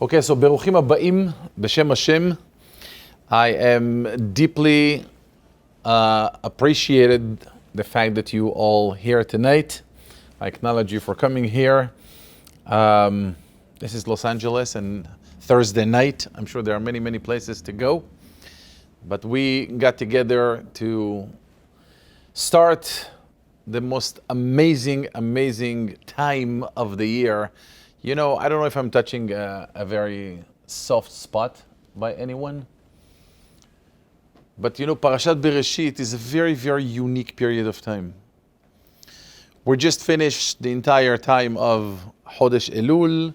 Okay, so Beruchim Aba'im, B'Shem Hashem. I am deeply appreciated the fact that you all here tonight. I acknowledge you for coming here. This is Los Angeles and Thursday night. I'm sure there are many, many places to go. But we got together to start the most amazing time of the year. You know, I don't know if I'm touching a very soft spot by anyone. But you know, Parashat BERESHIT is a very, very unique period of time. We just finished the entire time of Chodesh Elul.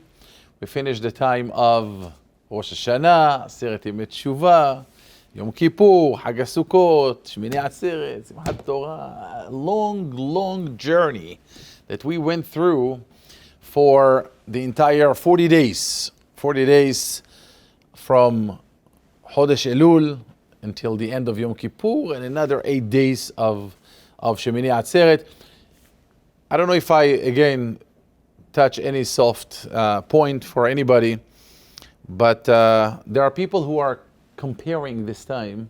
We finished the time of Rosh Hashanah, Aseret Yemei Teshuvah, Yom Kippur, Chag HaSukkot, Shmini Atzeret, Simchat Torah. A long journey that we went through for the entire 40 days. 40 days from Chodesh Elul until the end of Yom Kippur, and another 8 days of Shemini Atzeret. I don't know if I, again, touch any soft point for anybody, but there are people who are comparing this time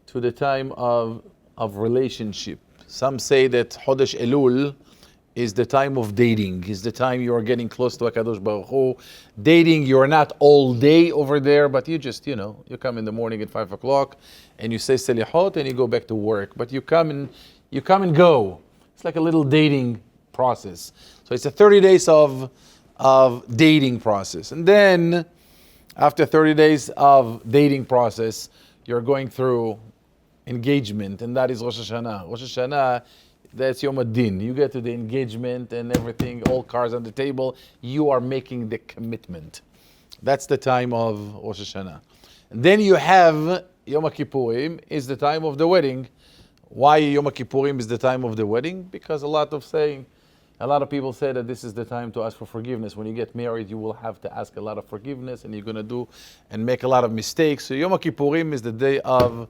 to the time of relationship. Some say that Chodesh Elul is the time of dating, is the time you are getting close to HaKadosh Baruch Hu. Dating, you're not all day over there, but you just, you know, you come in the morning at 5 o'clock and you say Selihot and you go back to work. But you come and go. It's like a little dating process. So it's a 30 days of dating process. And then after 30 days of dating process, you're going through engagement, and that is Rosh Hashanah. Rosh Hashanah, that's Yom Adin. You get to the engagement and everything, all cards on the table. You are making the commitment. That's the time of Rosh Hashanah. And then you have Yom Kippurim, is the time of the wedding. Why Yom Kippurim is the time of the wedding? Because a lot of people say that this is the time to ask for forgiveness. When you get married, you will have to ask a lot of forgiveness, and you're going to do and make a lot of mistakes. So Yom Kippurim is the day of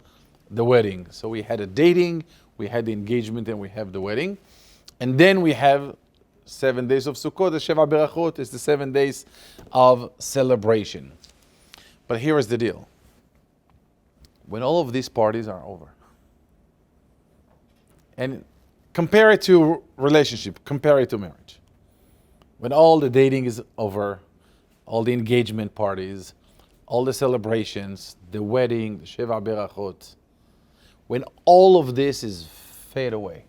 the wedding. So we had a dating, we had the engagement, and we have the wedding. And then we have 7 days of Sukkot. The Sheva Berachot is the 7 days of celebration. But here is the deal. When all of these parties are over, and compare it to relationship, compare it to marriage. When all the dating is over, all the engagement parties, all the celebrations, the wedding, the Sheva Berachot, when all of this is fade away,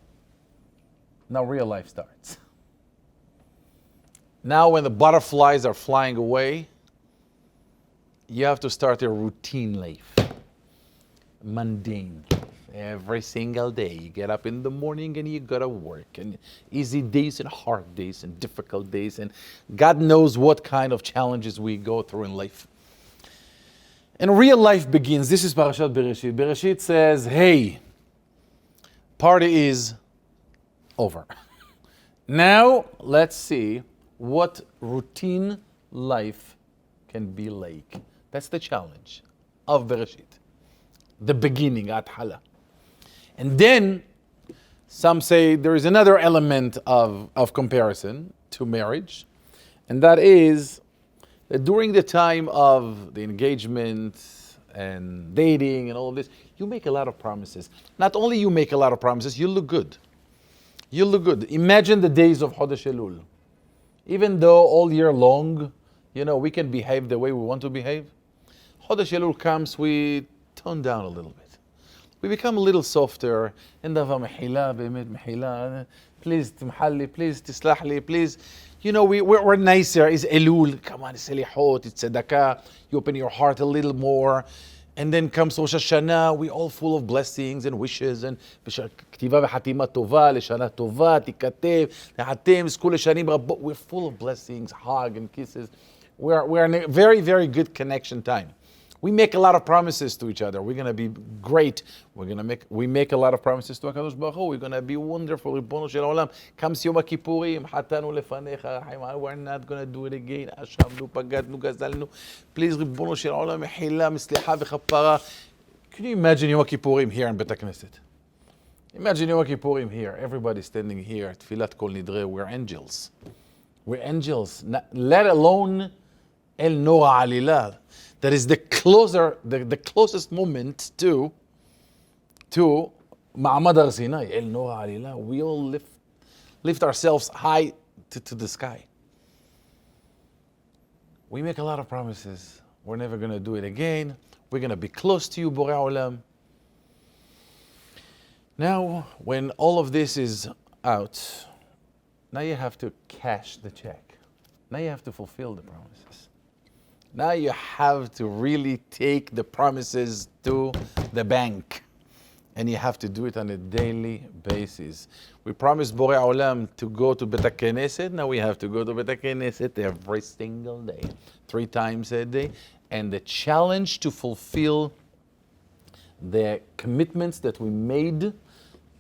now real life starts. Now when the butterflies are flying away, you have to start a routine life, mundane. Every single day, you get up in the morning and you gotta work, and easy days and hard days and difficult days, and God knows what kind of challenges we go through in life. And real life begins. This is Parashat BERESHIT. BERESHIT says, hey, party is over. Now, let's see what routine life can be like. That's the challenge of BERESHIT. The beginning, Athala. And then, some say there is another element of comparison to marriage, and that is that during the time of the engagement and dating and all of this, you make a lot of promises. Not only you make a lot of promises, you look good. You look good. Imagine the days of Chodesh Elul. Even though all year long, you know, we can behave the way we want to behave, Chodesh Elul comes, we tone down a little bit. We become a little softer. Please, timhalli, please, tislahli, please. You know, we're nicer. It's Elul. Come on, it's Selihot, it's Tzedakah. You open your heart a little more. And then comes Rosh Hashanah. We're all full of blessings and wishes. And כתיבה וחתימה טובה, לשנה טובה, תיכתב, תחתם, זכו לשנים רבות. We're full of blessings, hug and kisses. We're in a very, very good connection time. We make a lot of promises to each other. We're going to be great. We make a lot of promises to HaKadosh Baruch Hu. We're going to be wonderful. Ribono shel Olam. Comes Yom Kippurim. Hatanu lefanecha. We're not going to do it again. Ashamnu, pagadnu, gazalnu. Please, Ribono shel Olam, mechila, mislecha v'chapara. Can you imagine Yom Kippurim here in Bet HaKnesset? Imagine Yom Kippurim here. Everybody standing here. Tfilat kol nidre. We're angels. We're angels. Let alone El Noa Alila. That is the closest moment to Ma'amad Har Sinai. El Noa Alila. We all lift ourselves high to the sky. We make a lot of promises. We're never going to do it again. We're going to be close to you, Borei Olam. Now, when all of this is out, now you have to cash the check. Now you have to fulfill the promises. Now you have to really take the promises to the bank. And you have to do it on a daily basis. We promised Borei Olam to go to Bet HaKnesset. Now we have to go to Bet HaKnesset every single day, 3 times a day. And the challenge to fulfill the commitments that we made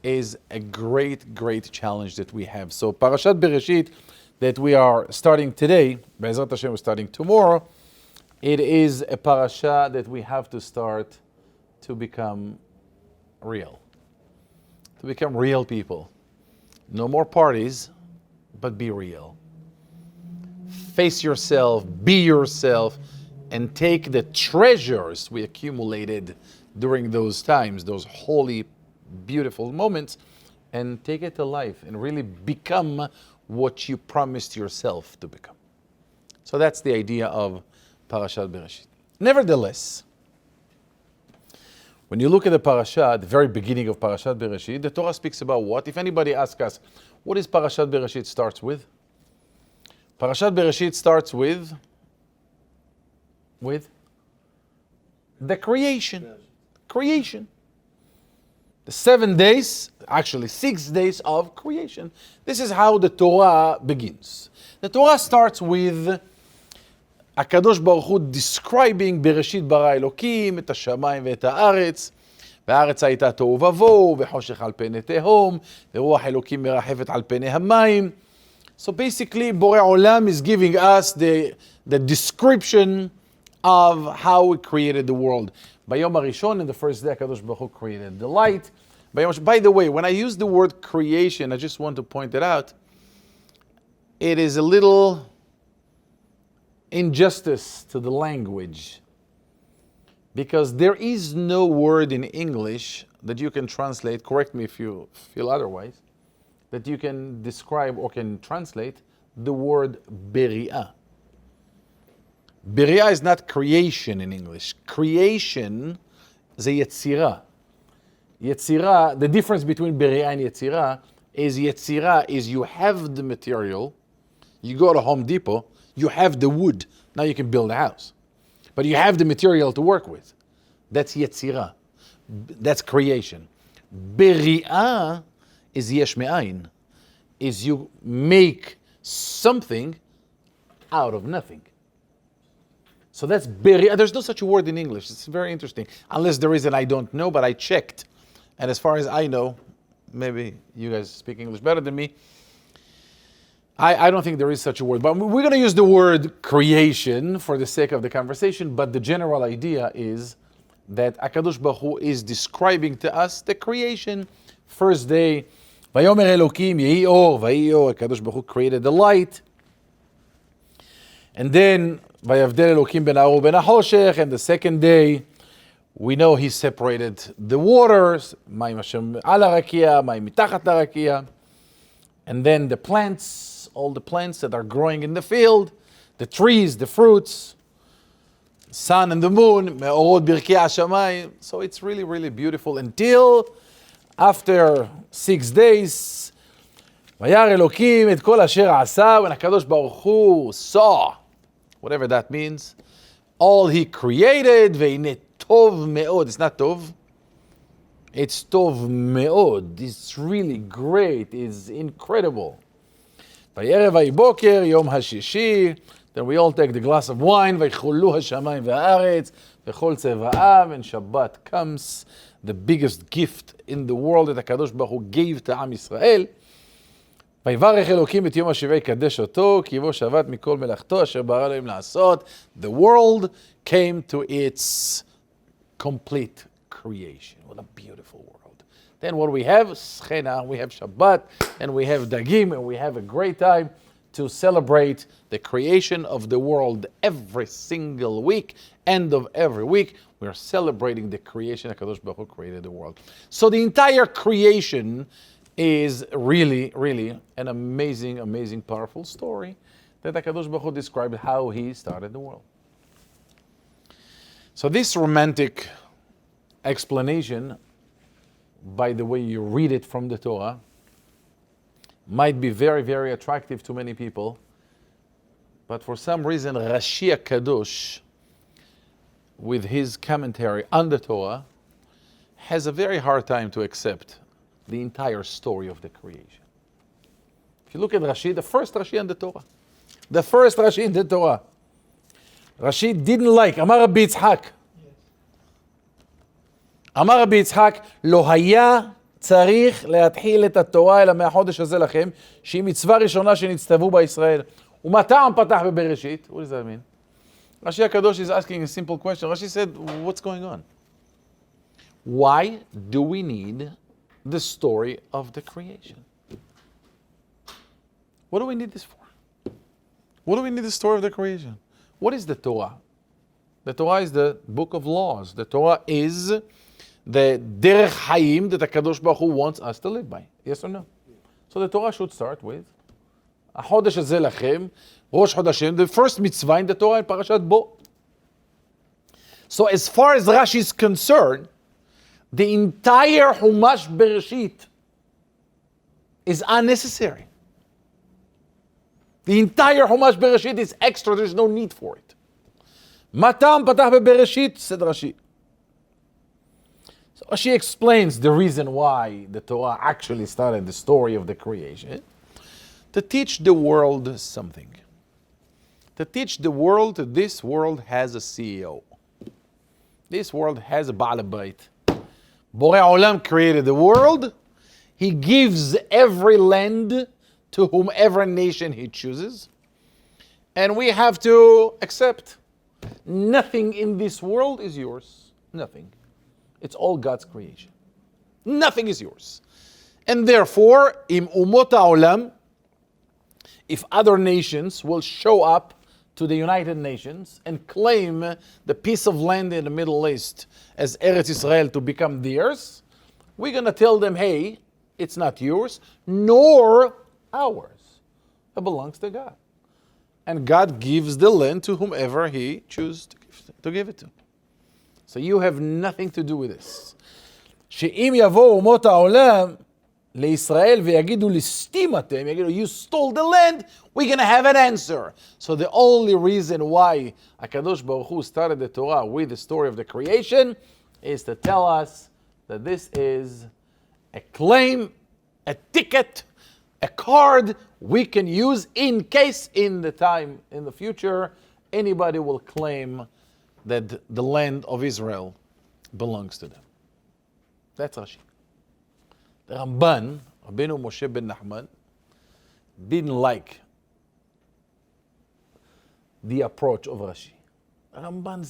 is a great, great challenge that we have. So Parashat Bereshit that we are starting today, Be'ezrat Hashem we're starting tomorrow, it is a parasha that we have to start to become real. To become real people. No more parties, but be real. Face yourself, be yourself, and take the treasures we accumulated during those times, those holy, beautiful moments, and take it to life and really become what you promised yourself to become. So that's the idea of Parashat Bereshit. Nevertheless, when you look at the parasha, the very beginning of Parashat Bereshit, the Torah speaks about what? If anybody asks us, what is Parashat Bereshit starts with? Parashat Bereshit starts with the creation. Creation. The 7 days, actually 6 days of creation. This is how the Torah begins. The Torah starts with HaKadosh Baruch Hu describing Bereshit bara Elokim, את השמיים ואת הארץ, והארץ הייתה תוהו ובוהו, וחושך על פני תהום, ורוח אלוקים מרחפת על פני המים. So basically, Borei Olam is giving us the description of how we created the world. Bayom HaRishon, in the first day, HaKadosh Baruch Hu created the light. By the way, when I use the word creation, I just want to point it out. It is a little injustice to the language, because there is no word in English that you can translate, correct me if you feel otherwise, that you can describe or can translate the word Beri'ah. Beri'ah is not creation in English. Creation is a Yetzirah. Yetzirah, the difference between Beri'ah and Yetzirah is you have the material, you go to Home Depot, you have the wood, now you can build a house. But you have the material to work with. That's Yetzirah. That's creation. Beri'ah is Yesh Me'ayin, is you make something out of nothing. So that's Beri'ah. There's no such a word in English. It's very interesting. Unless there is, and I don't know, but I checked. And as far as I know, maybe you guys speak English better than me, I don't think there is such a word. But we're going to use the word creation for the sake of the conversation, but the general idea is that HaKadosh Baruch Hu is describing to us the creation. First day, Vayomer Elokim yehi or, vayi or, HaKadosh Baruch Hu created the light. And then, Vayavdel Elokim ben ha'or ben ha'choshech, and the second day, we know he separated the waters, mayim Hashem al harakia, mayim mitachat harakia, and then the plants, all the plants that are growing in the field, the trees, the fruits, sun and the moon, me'orot birkei hashamayim. So it's really, really beautiful until after 6 days, vayar Elokim et kol asher asa, when HaKadosh Baruch Hu saw, whatever that means, all he created, ve'ineh tov me'od. It's not tov. It's tov me'od. It's really great. It's incredible. Vayerev vayboker yom hashishi. Then we all take the glass of wine. Vaychulu hashamayim va'aretz v'chol tzeva'am. And Shabbat comes, the biggest gift in the world that HaKadosh Baruch Hu gave to Am Yisrael. ויברך אלוקים את יום השבעה יקדש אותו, כי בו שבת מכל מלאכתו אשר ברא אלוהים לעשות. The world came to its complete creation. What a beautiful world. Then what we have? Schena, we have Shabbat, and we have Dagim, and we have a great time. to celebrate the creation of the world every single week. End of every week, we are celebrating the creation. HaKadosh Baruch Hu created the world. So the entire creation is really, really an amazing, amazing, powerful story that HaKadosh Baruch Hu described how he started the world. So this romantic explanation, by the way you read it from the Torah, might be very, very attractive to many people, but for some reason Rashi HaKadosh, with his commentary on the Torah, has a very hard time to accept the entire story of the creation. If you look at Rashi, the first Rashi in the Torah, Rashi didn't like, Amar Rabbi Yitzhak, לא היה צריך להתחיל את התורה אלא מהחודש הזה לכם, שהיא מצווה ראשונה שנצטוו בה ישראל. ומה טעם פתח בבראשית? What does that mean? Rashi HaKadosh is asking a simple question. Rashi said, what's going on? Why do we need the story of the creation? What do we need this for? What do we need the story of the creation? What is the Torah? The Torah is the book of laws. The Torah is the derech hayim that HaKadosh Baruch Hu wants us to live by. Yes or no? So the Torah should start with החודש הזה לכם, ראש חודשים, the first mitzvah in the Torah in Parashat Bo. So as far as Rashi is concerned, the entire Humash Bereshit is unnecessary. The entire Humash Bereshit is extra, there's no need for it. Matam patach bebereshit, said Rashi. So Rashi explains the reason why the Torah actually started the story of the creation, to teach the world something. To teach the world that this world has a CEO. This world has a Baal Bayit. Borei Olam created the world. He gives every land to whomever nation he chooses. And we have to accept. Nothing in this world is yours. Nothing. It's all God's creation. Nothing is yours. And therefore, im umot ha'olam, if other nations will show up to the United Nations and claim the piece of land in the Middle East as Eretz Israel to become theirs, we're going to tell them, hey, it's not yours, nor ours. It belongs to God. And God gives the land to whomever he chooses to give it to. So you have nothing to do with this. שאם יבואו אומות העולם לישראל ויגידו לסתים אתם, יגידו, you stole the land, we're going to have an answer. So the only reason why HaKadosh Baruch Hu started the Torah with the story of the creation is to tell us that this is a claim, a ticket, a card we can use in case in the future, anybody will claim that the land of Israel belongs to them. That's Rashi. The Ramban, Rabbeinu Moshe ben Nachman, didn't like the approach of Rashi. Ramban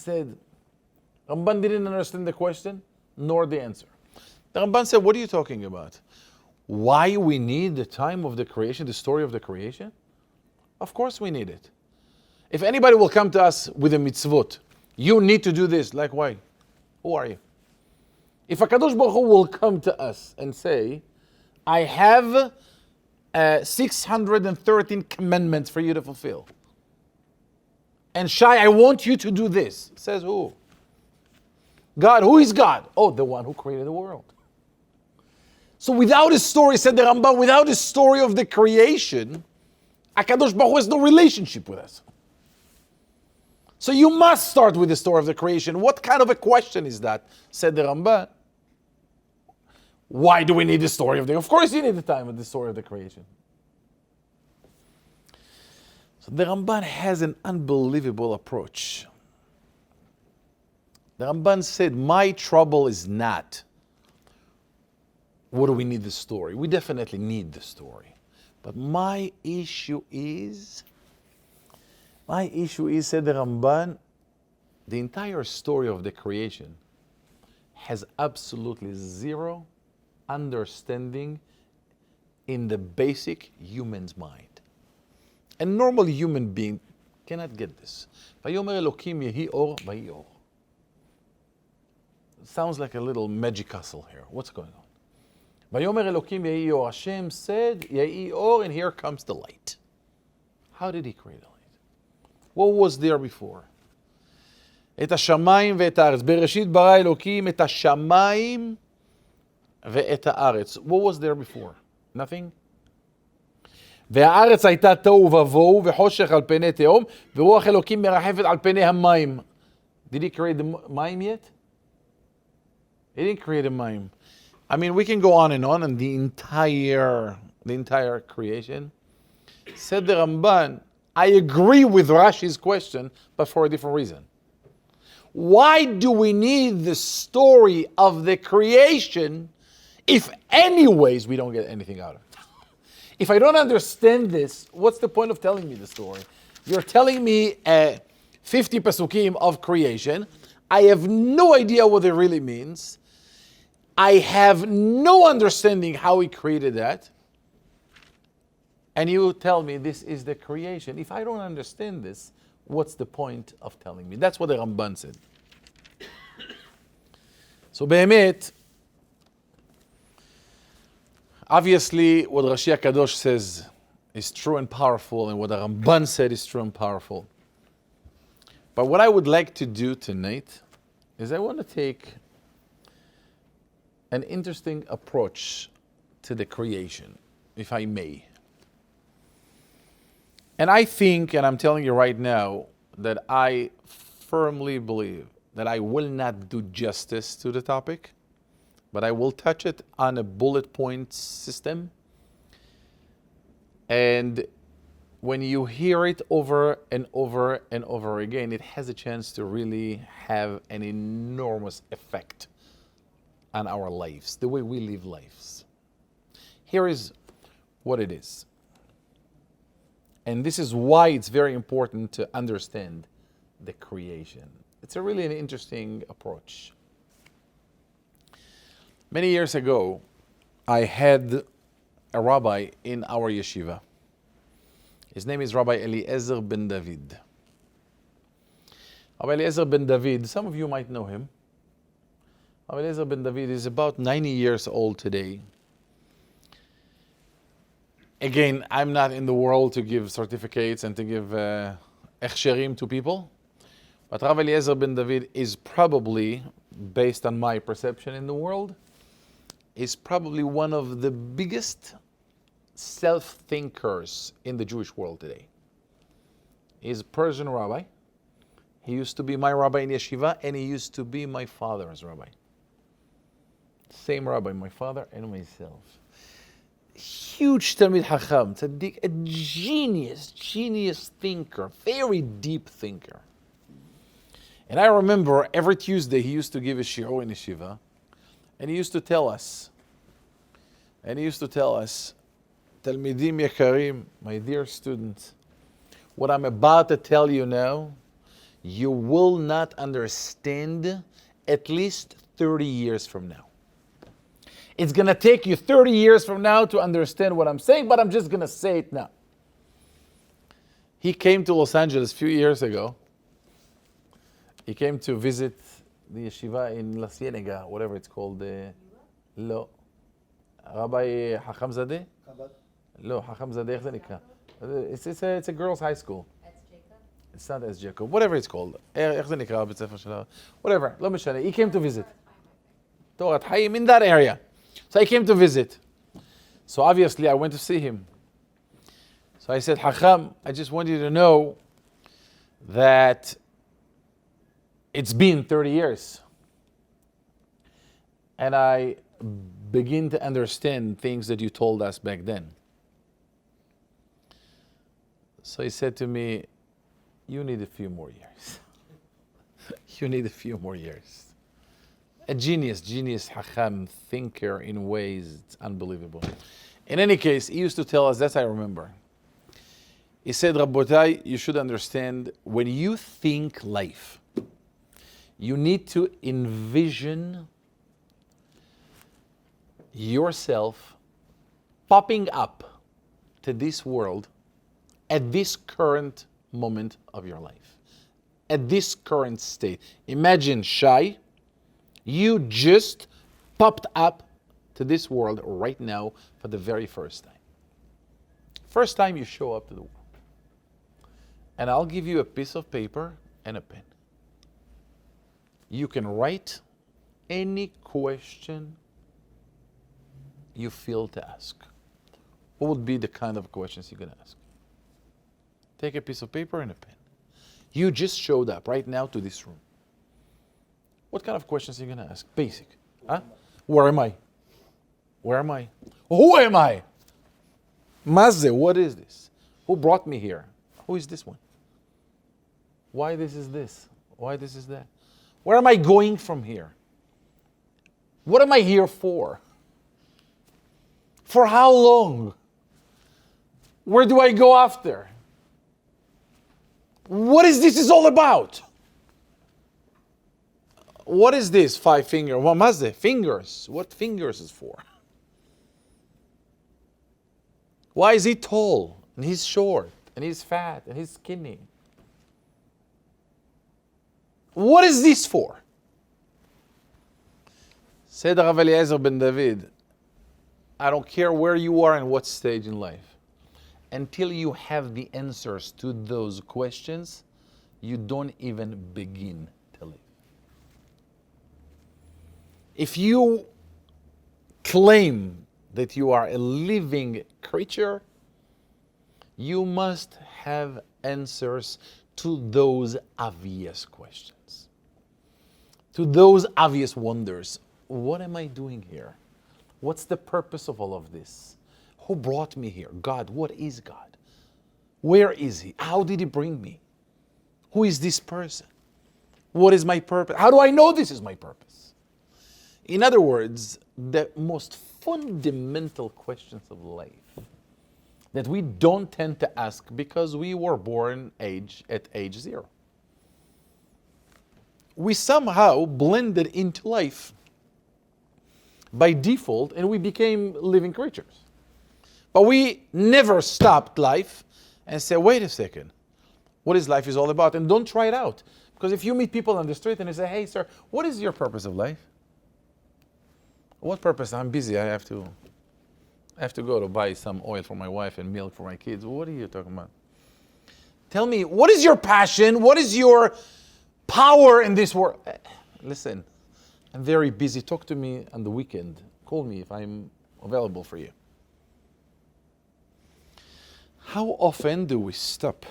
didn't understand the question, nor the answer. The Ramban said, what are you talking about? Why we need the time of the creation, the story of the creation? Of course we need it. If anybody will come to us with a mitzvot, you need to do this, like why? Who are you? If HaKadosh Baruch Hu will come to us and say, I have 613 commandments for you to fulfill. And Shai, I want you to do this. Says who? God. Who is God? Oh, the one who created the world. So without a story, said the Rambam, without a story of the creation, HaKadosh Baruch Hu has no relationship with us. So you must start with the story of the creation. What kind of a question is that? Said the Rambam. Why do we need the story of the... Of course you need the time of the story of the creation. So the Ramban has an unbelievable approach. The Ramban said, my trouble is not, what do we need the story? We definitely need the story. But my issue is, said the Ramban, the entire story of the creation has absolutely zero understanding in the basic human's mind. A normal human being cannot get this. ויאמר אלוקים יהי אור ויהי אור. Sounds like a little magic castle here. What's going on? ויאמר אלוקים יהי אור. Hashem said יהי אור, and here comes the light. How did he create the light? What was there before? את השמיים ואת הארץ. בראשית ברא אלוקים את השמיים ואת הארץ. What was there before? Nothing? והארץ הייתה תוהו ובוהו וחושך על פני תהום ורוח אלוקים מרחפת על פני המים. Did he create the מים yet? He didn't create a מים. I mean, we can go on and the entire creation. Said the Ramban, I agree with Rashi's question, but for a different reason. Why do we need the story of the creation if anyways we don't get anything out of it? If I don't understand this, what's the point of telling me the story? You're telling me 50 pasukim of creation. I have no idea what it really means. I have no understanding how he created that. And you tell me this is the creation. If I don't understand this, what's the point of telling me? That's what the Ramban said. So, באמת, obviously, what Rashi HaKadosh says is true and powerful, and what the Ramban said is true and powerful. But what I would like to do tonight is I want to take an interesting approach to the creation, if I may. And I think, and I'm telling you right now, that I firmly believe that I will not do justice to the topic, but I will touch it on a bullet point system. And when you hear it over and over and over again, it has a chance to really have an enormous effect on our lives, the way we live lives. Here is what it is. And this is why it's very important to understand the creation. It's a really an interesting approach. Many years ago, I had a rabbi in our yeshiva. His name is Rabbi Eliezer ben David. Rabbi Eliezer ben David, some of you might know him. Rabbi Eliezer ben David is about 90 years old today. Again, I'm not in the world to give certificates and to give echsherim to people. But Rabbi Eliezer ben David is probably, based on my perception in the world, is probably one of the biggest self-thinkers in the Jewish world today. He's a Persian rabbi. He used to be my rabbi in yeshiva, and he used to be my father's rabbi. Same rabbi, my father and myself. Huge Talmid Chacham, tzaddik, a genius thinker, very deep thinker. And I remember every Tuesday he used to give a SHIUR in yeshiva, and he used to tell us, Talmidim Yekarim, my dear students, what I'm about to tell you now, you will not understand at least 30 years from now. It's going to take you 30 years from now to understand what I'm saying, but I'm just going to say it now. He came to Los Angeles a few years ago. He came to visit the yeshiva in La Cienega, whatever it's called. No. Rabbi Hacham Zadeh? No, Hacham Zadeh, איך זה נקרא? It's a girls' high school. It's not as Jacob. Whatever it's called. איך זה נקרא בית ספר שלה? Whatever, לא משנה. He came to visit. Torat Chaim in that area. So I came to visit. So obviously I went to see him. So I said, Hacham, I just want you to know that it's been 30 years. And I begin to understand things that you told us back then. So he said to me, you need a few more years. You need a few more years. A genius, Hacham, thinker in ways it's unbelievable. In any case, he used to tell us, that's I remember. He said, Rabotai, you should understand, when you think life, you need to envision yourself popping up to this world at this current moment of your life, at this current state. Imagine, Shai, you just popped up to this world right now for the very first time. First time you show up to the world. And I'll give you a piece of paper and a pen. You can write any question you feel to ask. What would be the kind of questions you're going to ask? Take a piece of paper and a pen. You just showed up right now to this room. What kind of questions are you going to ask? Basic. Huh? Where am I? Where am I? Who am I? Mazze, what is this? Who brought me here? Who is this one? Why this is this? Why this is that? Where am I going from here? What am I here for? For how long? Where do I go after? What is this all about? What is this 5 finger? What mazze? Fingers. What fingers is for? Why is he tall and he's short and he's fat and he's skinny? What is this for? Said Rav Eliezer ben David, I don't care where you are and what stage in life. Until you have the answers to those questions, you don't even begin to live. If you claim that you are a living creature, you must have answers to those obvious questions, to those obvious wonders. What am I doing here? What's the purpose of all of this? Who brought me here? God. What is God? Where is He? How did He bring me? Who is this person? What is my purpose? How do I know this is my purpose? In other words, the most fundamental questions of life that we don't tend to ask because we were born at age 0. We somehow blended into life by default and we became living creatures. But we never stopped life and said, wait a second, what is life is all about? And don't try it out. Because if you meet people on the street and they say, hey sir, what is your purpose of life? What purpose? I'm busy, I have to go to buy some oil for my wife and milk for my kids. What are you talking about? Tell me, what is your passion? What is your power in this world? Listen, I'm very busy. Talk to me on the weekend. Call me if I'm available for you. How often do we stop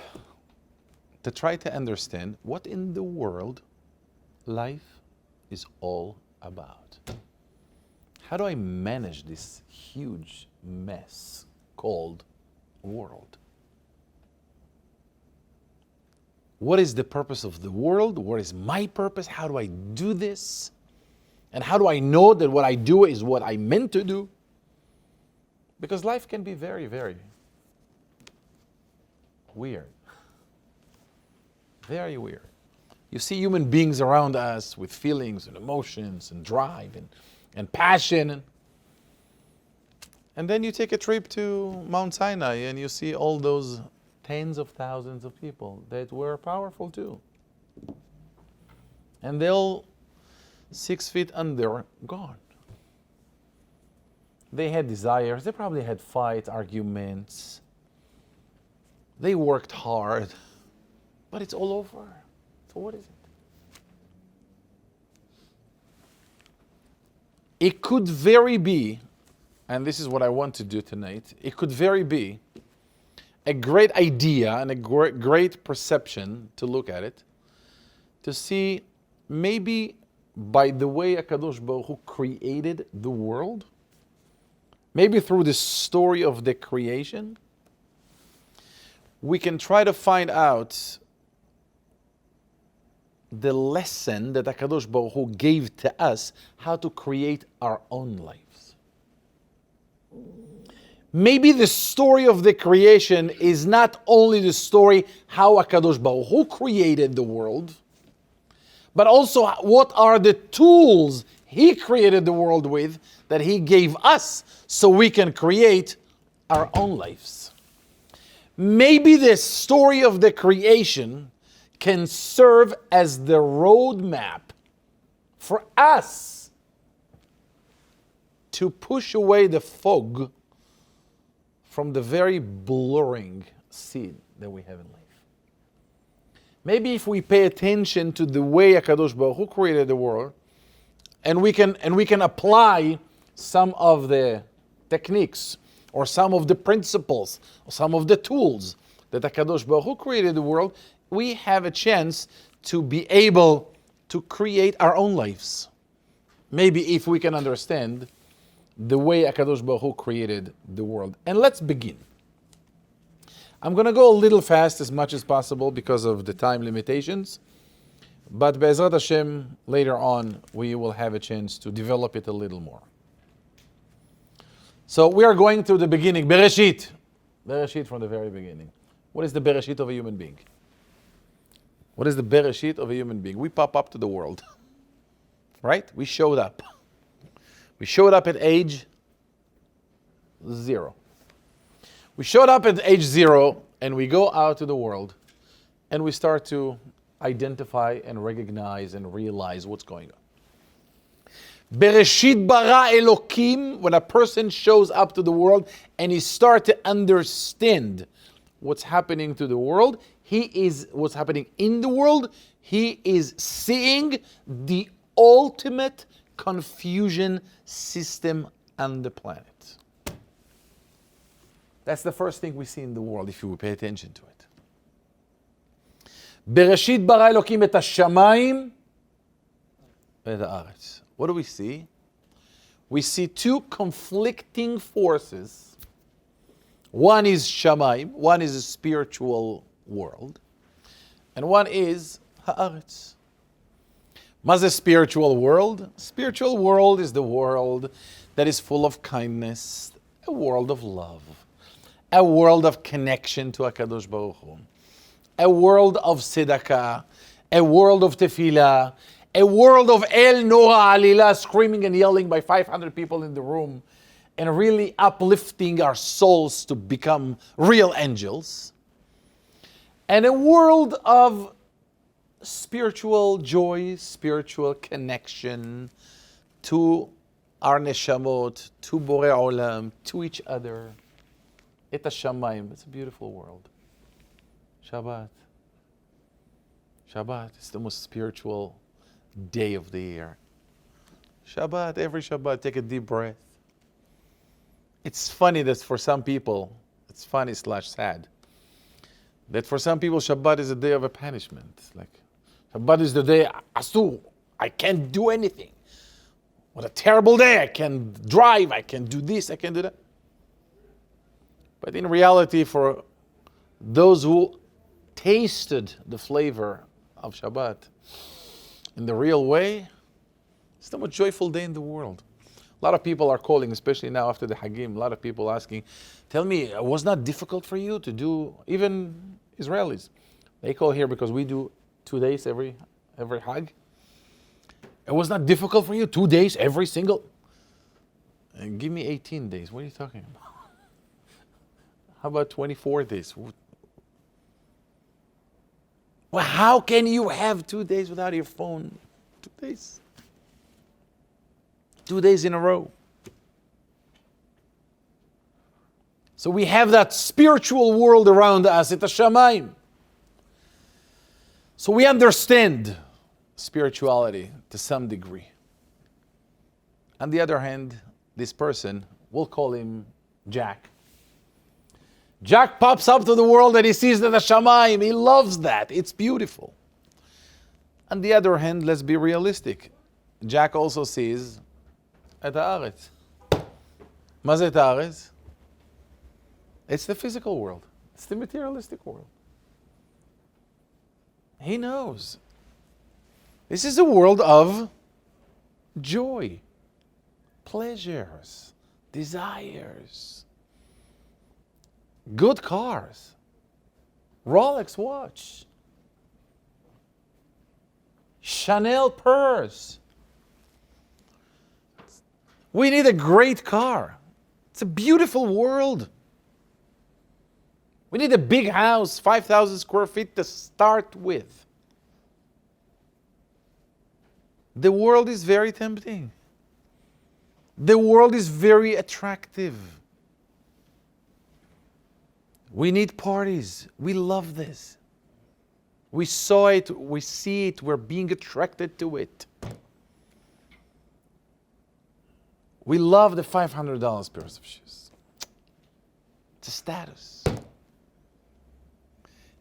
to try to understand what in the world life is all about? How do I manage this huge mess called world? What is the purpose of the world? What is my purpose? How do I do this? And how do I know that what I do is what I meant to do? Because life can be very, very weird. Very weird. You see human beings around us with feelings and emotions and drive and passion. And then you take a trip to Mount Sinai and you see all those tens of thousands of people that were powerful too. And they'll 6 feet under, gone. They had desires, they probably had fights, arguments. They worked hard, but it's all over. So what is it? It could very be, and this is what I want to do tonight, it could very be a great idea and a great perception to look at it, to see maybe by the way HaKadosh Baruch Hu created the world, maybe through the story of the creation, we can try to find out the lesson that HaKadosh Baruch Hu gave to us how to create our own lives. Maybe the story of the creation is not only the story how HaKadosh Baruch Hu created the world, but also what are the tools He created the world with that He gave us so we can create our own lives. maybe the story of the creation can serve as the roadmap for us to push away the fog from the very blurring seed that we have in life. Maybe if we pay attention to the way HaKadosh Baruch Hu created the world, and we can apply some of the techniques, or some of the principles, or some of the tools that HaKadosh Baruch Hu created the world, we have a chance to be able to create our own lives. Maybe if we can understand the way HaKadosh Baruch Hu created the world. And let's begin. I'm going to go a little fast as much as possible because of the time limitations. But Be'ezrat Hashem, later on, we will have a chance to develop it a little more. So we are going to the beginning. BERESHIT. BERESHIT from the very beginning. What is the BERESHIT of a human being? What is the BERESHIT of a human being? We pop up to the world. Right? We showed up. We showed up at age 0. We showed up at age 0 and we go out to the world and we start to identify and recognize and realize what's going on. Bereshit bara Elokim, when a person shows up to the world and he starts to understand what's happening to the world, what's happening in the world, he is seeing the ultimate confusion system on the planet. That's the first thing we see in the world if you pay attention to it. Bereshit bara Elokim et hashamayim et haaretz. What do we see? We see two conflicting forces. One is shamayim, one is a spiritual world, and one is haaretz. What's a spiritual world? Spiritual world is the world that is full of kindness, a world of love, a world of connection to HaKadosh Baruch Hu, a world of tzedakah, a world of tefillah, a world of El Nora Alila, screaming and yelling by 500 people in the room, and really uplifting our souls to become real angels, and a world of spiritual joy, spiritual connection to our neshamot, to Borei Olam, to each other. Et hashamayim, it's a beautiful world. Shabbat. Shabbat is the most spiritual day of the year. Shabbat, every Shabbat, take a deep breath. It's funny that for some people, it's funny / sad, that for some people Shabbat is a day of a punishment. Like, Shabbat is the day, Asur, I can't do anything. What a terrible day, I can drive, I can do this, I can do that. But in reality, for those who tasted the flavor of Shabbat in the real way, it's the most joyful day in the world. A lot of people are calling, especially now after the Hagim, a lot of people asking, tell me, it was not difficult for you to do, even Israelis. They call here because we do 2 days every Hag. It was not difficult for you, 2 days every single, and give me 18 days. What are you talking about? How about 24 days? Well, how can you have 2 days without your phone? 2 days. 2 days in a row. So we have that spiritual world around us, et hashamayim. So we understand spirituality to some degree. On the other hand, this person, we'll call him Jack. Jack pops up to the world and he sees the hashamayim. He loves that. It's beautiful. On the other hand, let's be realistic. Jack also sees et haaretz. Ma ze et haaretz? It's the physical world. It's the materialistic world. He knows. This is a world of joy, pleasures, desires, good cars, Rolex watch, Chanel purse. We need a great car. It's a beautiful world. We need a big house, 5,000 square feet to start with. The world is very tempting. The world is very attractive. We need parties. We love this. We saw it, we see it, we're being attracted to it. We love the $500 pairs of shoes. It's a status.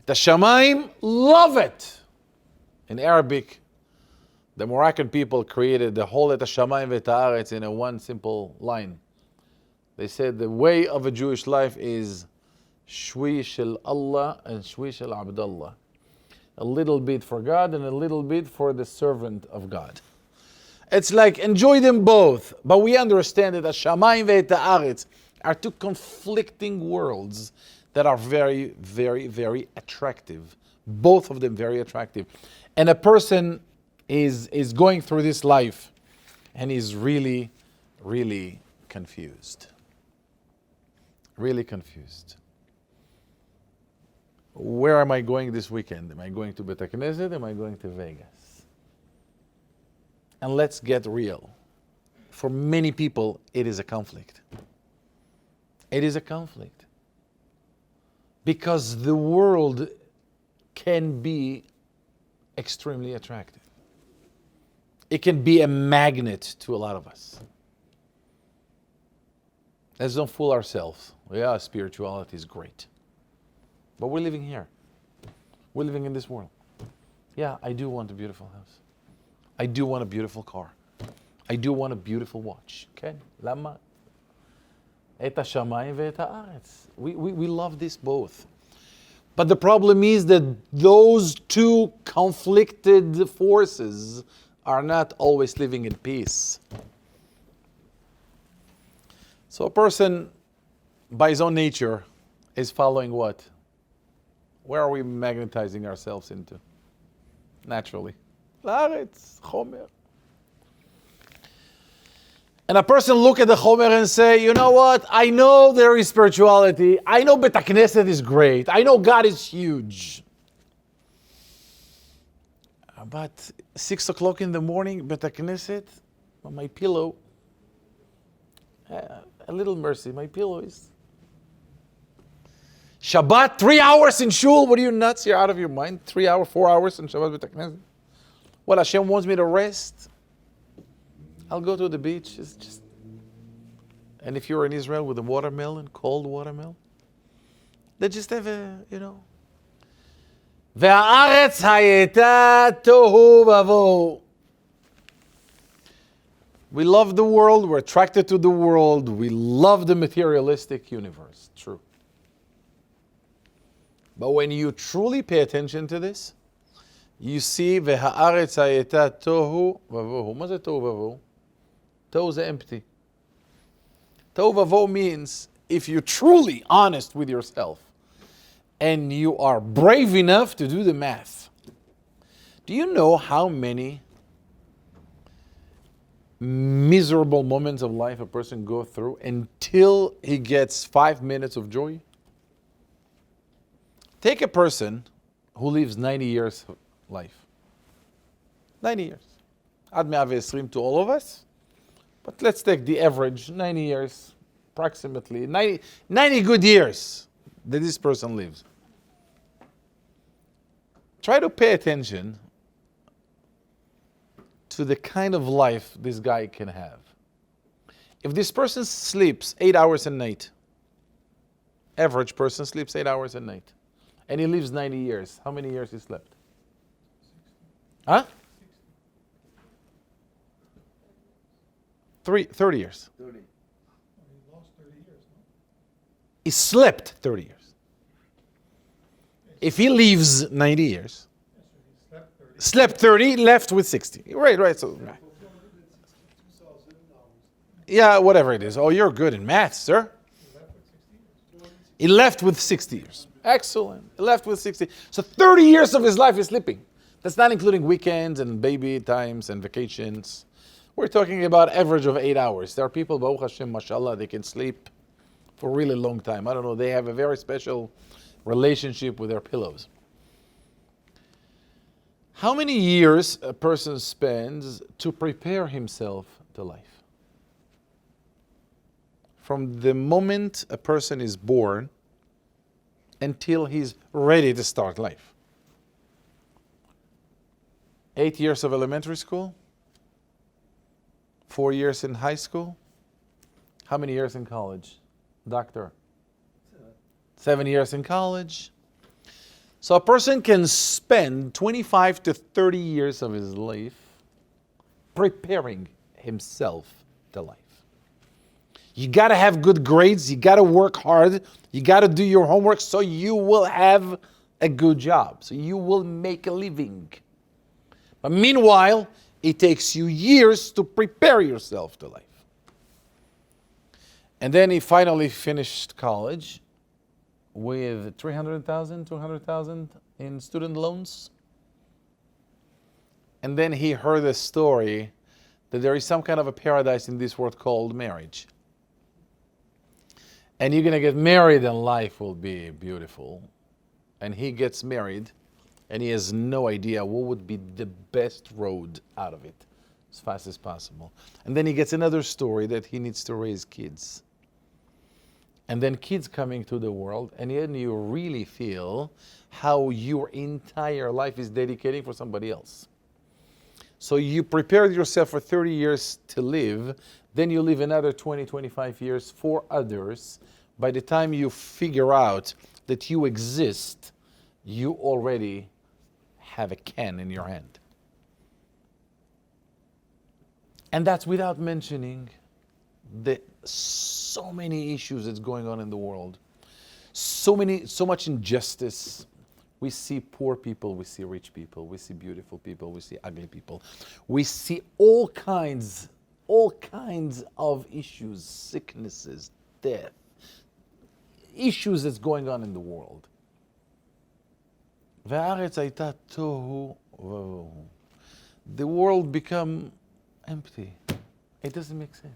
The Shamayim love it. In Arabic, the Moroccan people created the whole Et Shamayim Ve'et Haaretz in a one simple line. They said the way of a Jewish life is Shwi Shel Allah and Shwi Shel Abdullah. A little bit for God and a little bit for the servant of God. It's like enjoy them both, but we understand that Shamayim Ve'et Haaretz are two conflicting worlds that are very, very, very attractive. Both of them very attractive. And a person is going through this life and is really, really confused. Really confused. Where am I going this weekend? Am I going to Bet HaKnesset? Am I going to Vegas? And let's get real. For many people, it is a conflict. It is a conflict. Because the world can be extremely attractive. It can be a magnet to a lot of us. Let's don't fool ourselves. Yeah, spirituality is great. But we're living here. We're living in this world. Yeah, I do want a beautiful house. I do want a beautiful car. I do want a beautiful watch. Okay? Lama. Et hashamayim ve'et haaretz. We love this both. But the problem is that those two conflicted forces are not always living in peace. So a person, by his own nature, is following what? Where are we magnetizing ourselves into? Naturally. Laaretz, chomer. And a person look at the chomer and say, you know what? I know there is spirituality. I know Bet HaKnesset is great. I know God is huge. But 6 o'clock in the morning, Bet HaKnesset, on my pillow, a little mercy, my pillow is... Shabbat, 3 hours in shul? What are you nuts? You're out of your mind? 3 hours, 4 hours in Shabbat Bet HaKnesset? What, Hashem wants me to rest? I'll go to the beach. It's just... And if you're in Israel with a watermelon, cold watermelon, they just have a, you know. והארץ הייתה תוהו ובוהו. We love the world, we're attracted to the world, we love the materialistic universe. True. But when you truly pay attention to this, you see והארץ הייתה תוהו ובוהו. מה זה תוהו ובוהו? תוהו זה empty. תוהו ובוהו means if you're truly honest with yourself and you are brave enough to do the math. Do you know how many miserable moments of life a person goes through until he gets 5 minutes of joy? Take a person who lives 90 years of life. 90 years. Ad 120 to all of us. But let's take the average, 90 years, approximately, 90 good years that this person lives. Try to pay attention to the kind of life this guy can have. If this person sleeps 8 hours a night, average person sleeps 8 hours a night, and he lives 90 years, how many years he slept? Huh? 30 years. 30. He lost 30 years, no? He slept 30 years. If he lives 90 years, slept 30, left with 60. Right. So, yeah, whatever it is. Oh, you're good in math, sir. He left with 60 years. Excellent. He left with 60. So 30 years of his life is sleeping. That's not including weekends and baby times and vacations. We're talking about average of 8 hours. There are people, Baruch Hashem, mashallah, they can sleep for a really long time. I don't know, they have a very special relationship with their pillows. How many years a person spends to prepare himself to life? From the moment a person is born until he's ready to start life. 8 years of elementary school, 4 years in high school. How many years in college? Doctor? 7 years in college. So a person can spend 25 to 30 years of his life preparing himself to life. You got to have good grades. You got to work hard. You got to do your homework so you will have a good job. So you will make a living. But meanwhile, it takes you years to prepare yourself to life. And then he finally finished college with 300,000, 200,000 in student loans. And then he heard a story that there is some kind of a paradise in this world called marriage. And you're going to get married and life will be beautiful. And he gets married and he has no idea what would be the best road out of it as fast as possible. And then he gets another story that he needs to raise kids. And then kids coming to the world, and then you really feel how your entire life is dedicating for somebody else. So you prepared yourself for 30 years to live, then you live another 20, 25 years for others. By the time you figure out that you exist, you already have a can in your hand. And that's without mentioning the so many issues that's going on in the world. So much injustice. We see poor people, we see rich people, we see beautiful people, we see ugly people. We see all kinds of issues, sicknesses, death, issues that's going on in the world. The world become empty. It doesn't make sense.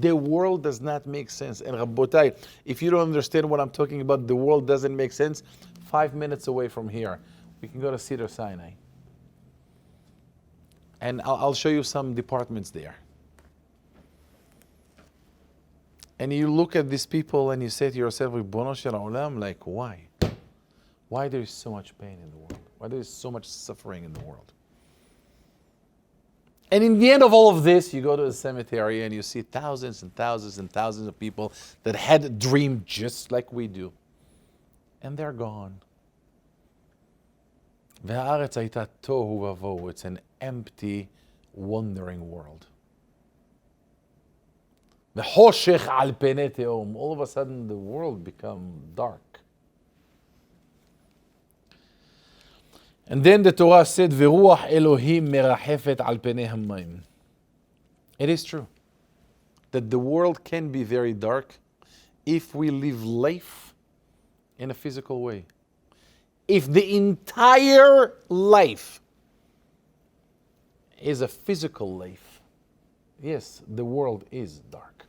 The world does not make sense. And Rabbotai, if you don't understand what I'm talking about, the world doesn't make sense, 5 minutes away from here, we can go to Cedar Sinai. And I'll show you some departments there. And you look at these people and you say to yourself, Ribono shel Olam, like, why? Why there is so much pain in the world? Why there is so much suffering in the world? And in the end of all of this, you go to the cemetery and you see thousands and thousands and thousands of people that had a dream just like we do. And they're gone. It's an empty, wandering world. All of a sudden, the world becomes dark. And then the Torah said, "V'ruach Elohim merachefet al penei hamayim." It is true that the world can be very dark if we live life in a physical way. If the entire life is a physical life, yes, the world is dark.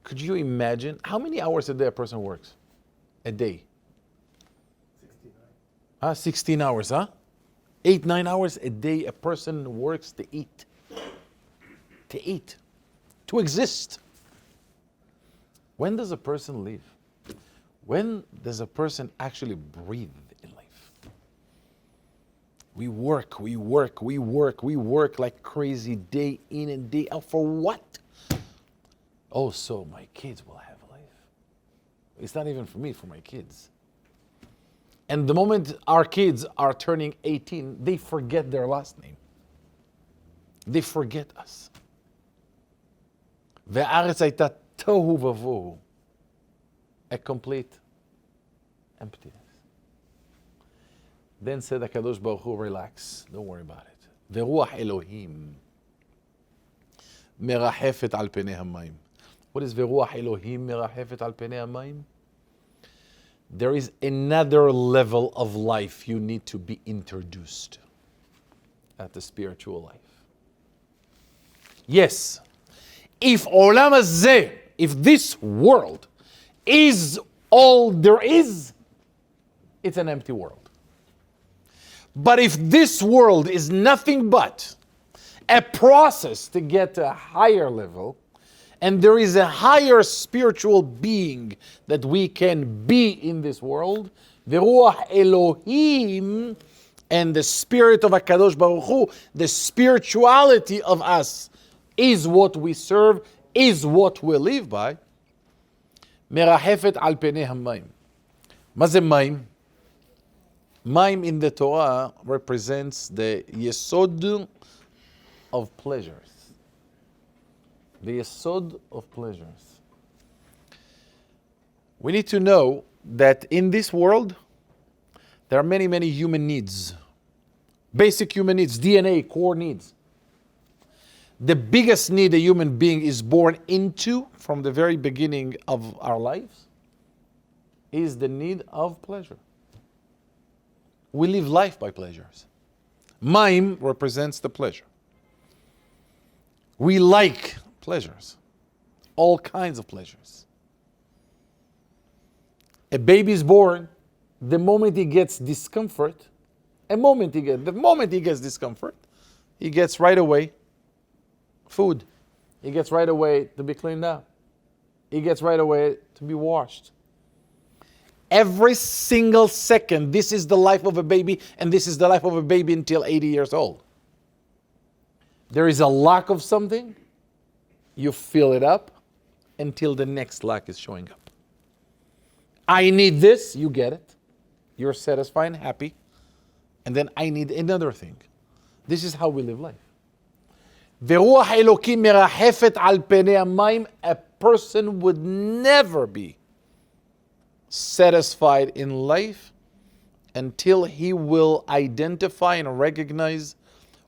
Could you imagine how many hours a day a person works? A day? 16 hours, huh? 8-9 hours a day a person works to eat. To eat. To exist. When does a person live? When does a person actually breathe in life? We work like crazy day in and day out. For what? Oh, so my kids will have a life. It's not even for me, for my kids. And the moment our kids are turning 18, they forget their last name. They forget us. Ve'aretz hayta tohu vavohu. A complete emptiness. Then said HaKadosh Baruch Hu, relax, don't worry about it. Ve'ruach Elohim merachefet al penei hamayim. What is ve'ruach Elohim merachefet al penei hamayim? There is another level of life you need to be introduced at the spiritual life. Yes, if olam hazeh, if this world is all there is, it's an empty world. But if this world is nothing but a process to get to a higher level, and there is a higher spiritual being that we can be in this world, the Ruach Elohim, and the spirit of HaKadosh Baruch Hu, the spirituality of us is what we serve, is what we live by. מרחפת על פני המים. מה זה מים? מים in the Torah represents the yesod of pleasures. The yesod of pleasures. We need to know that in this world, there are many, many human needs. Basic human needs, DNA, core needs. The biggest need a human being is born into from the very beginning of our lives is the need of pleasure. We live life by pleasures. Maim represents the pleasure. We like pleasures, all kinds of pleasures. A baby is born, the moment he gets discomfort, the moment he gets discomfort, he gets right away food. He gets right away to be cleaned up. He gets right away to be washed. Every single second, this is the life of a baby, and this is the life of a baby until 80 years old. There is a lack of something, you fill it up until the next lack is showing up. I need this, you get it. You're satisfied and happy. And then I need another thing. This is how we live life. ורוח אלוקים מרחפת על פני המים. A person would never be satisfied in life until he will identify and recognize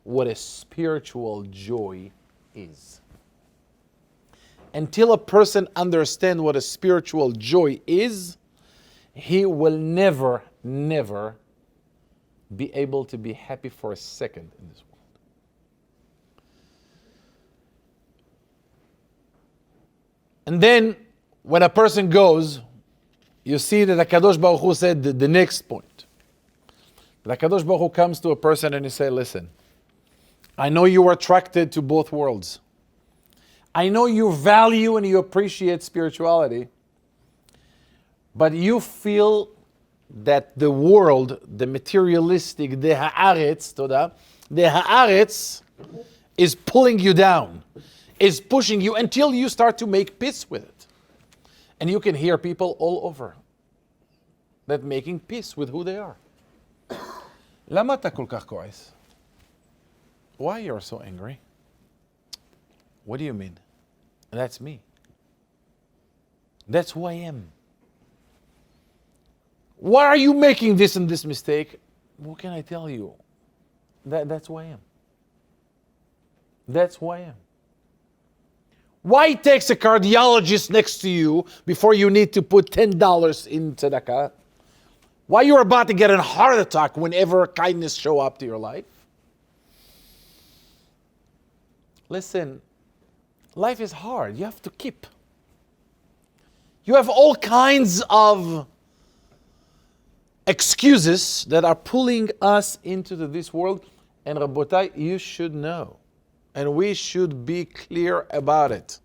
what a spiritual joy is. Until a person understands what a spiritual joy is, he will never, never be able to be happy for a second in this world. And then, when a person goes, you see that HaKadosh Baruch Hu said the next point. The HaKadosh Baruch Hu comes to a person and he says, listen, I know you are attracted to both worlds. I know you value and you appreciate spirituality, but you feel that the world, the materialistic, the haaretz, the haaretz is pulling you down, is pushing you until you start to make peace with it. And you can hear people all over that making peace with who they are. למה אתה כל כך כועס? Why you're so angry? What do you mean? That's me. That's who I am. Why are you making this and this mistake? What can I tell you? That's who I am. That's who I am. Why it takes a cardiologist next to you before you need to put $10 in tzedakah? Why you're about to get a heart attack whenever kindness show up to your life? Listen, life is hard. You have to keep. You have all kinds of excuses that are pulling us into this world. And Rabotai, you should know. And we should be clear about it.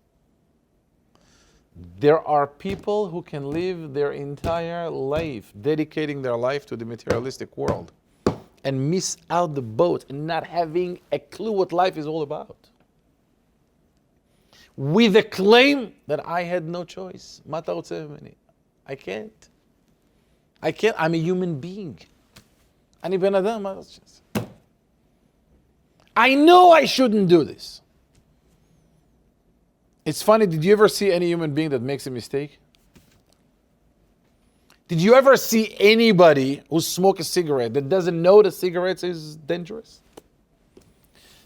There are people who can live their entire life dedicating their life to the materialistic world and miss out the boat and not having a clue what life is all about. With the claim that I had no choice. I can't. I'm a human being. אני בן אדם, מה זה? I know I shouldn't do this. It's funny, did you ever see any human being that makes a mistake? Did you ever see anybody who smokes a cigarette that doesn't know the cigarettes is dangerous?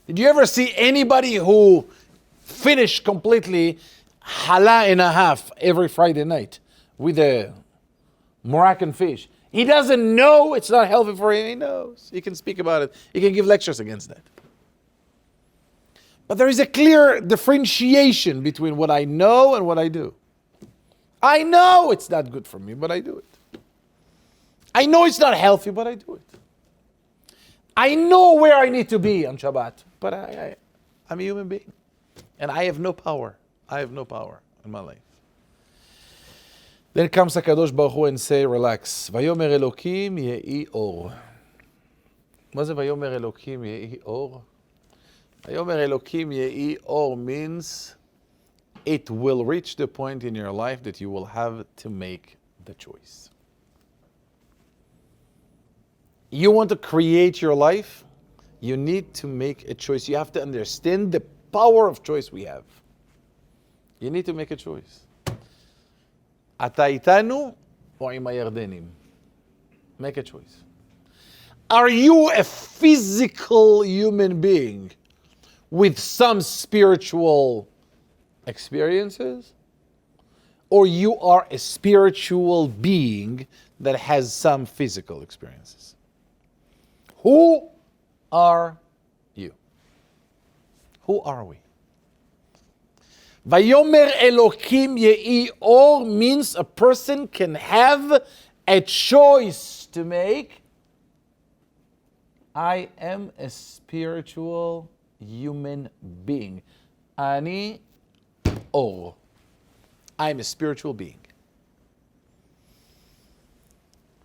Did you ever see anybody who finished completely challah and a half every Friday night with a Moroccan fish? He doesn't know it's not healthy for him. He knows. He can speak about it. He can give lectures against that. But there is a clear differentiation between what I know and what I do. I know it's not good for me, but I do it. I know it's not healthy, but I do it. I know where I need to be on Shabbat, but I'm a human being. And I have no power. I have no power in my life. Then comes HaKadosh Baruch Hu and say, relax. Vayomer Elokim yehi or. מה זה ויאמר אלוקים יהי אור? ויאמר אלוקים יהי אור means it will reach the point in your life that you will have to make the choice. You want to create your life? You need to make a choice. You have to understand the power of choice we have. You need to make a choice. אתה איתנו או עם הירדנים? Make a choice. Are you a physical human being with some spiritual experiences? Or you are a spiritual being that has some physical experiences? Who are you? Who are we? Vayomer Elokim yehi or means a person can have a choice to make. I am a spiritual human being. Ani or. I am a spiritual being.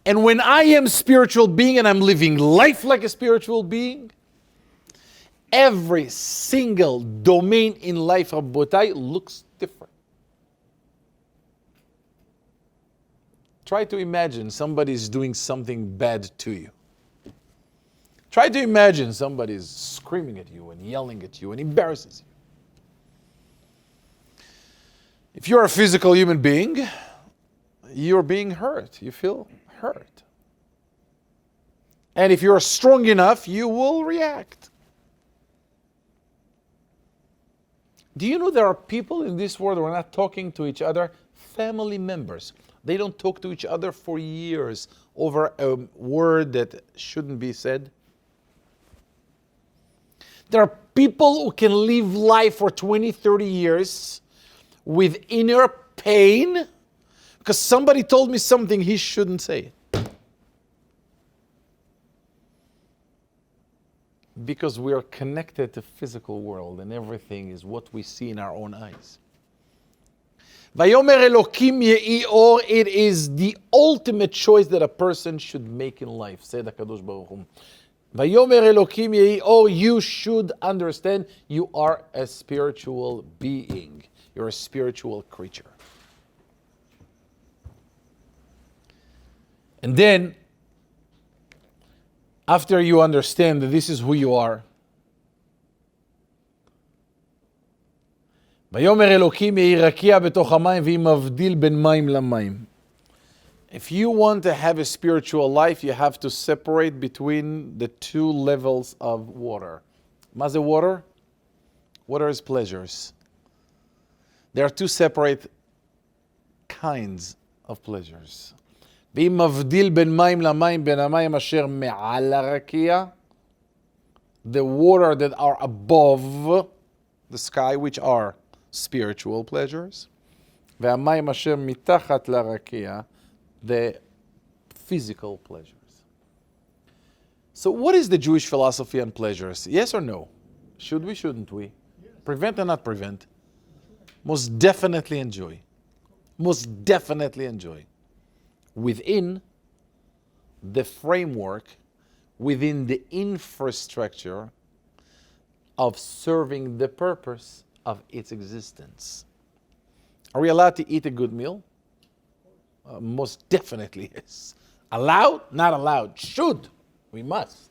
And when I am a spiritual being and I'm living life like a spiritual being, every single domain in life, Rabbotai, looks different. Try to imagine somebody's doing something bad to you. Try to imagine somebody's screaming at you and yelling at you and embarrasses you. If you're a physical human being, you're being hurt. You feel hurt. And if you're strong enough, you will react. Do you know there are people in this world who are not talking to each other? Family members. They don't talk to each other for years over a word that shouldn't be said. There are people who can live life for 20, 30 years with inner pain because somebody told me something he shouldn't say. Because we are connected to physical world and everything is what we see in our own eyes. Vayomer Elokim yehi or, it is the ultimate choice that a person should make in life. Said HaKadosh Baruch Hu. Vayomer Elokim yehi or, you should understand you are a spiritual being. You're a spiritual creature. And then, after you understand that this is who you are, ויאמר אלוקים יהי רקיע בתוך המים ויהי מבדיל בין מים למים. If you want to have a spiritual life, you have to separate between the two levels of water. מה זה water? Water is pleasures. There are two separate kinds of pleasures. ויהי מבדיל בין מים למים, בין המים אשר מעל הרקיע, the water that are above the sky, which are spiritual pleasures, והמים אשר מתחת לרקיע, the physical pleasures. So what is the Jewish philosophy on pleasures? Yes or no? Should we, shouldn't we? Yes. Prevent or not prevent? Most definitely enjoy. Most definitely enjoy. Within the framework, within the infrastructure of serving the purpose of its existence. Are we allowed to eat a good meal? Most definitely yes. Allowed? Not allowed. Should? We must.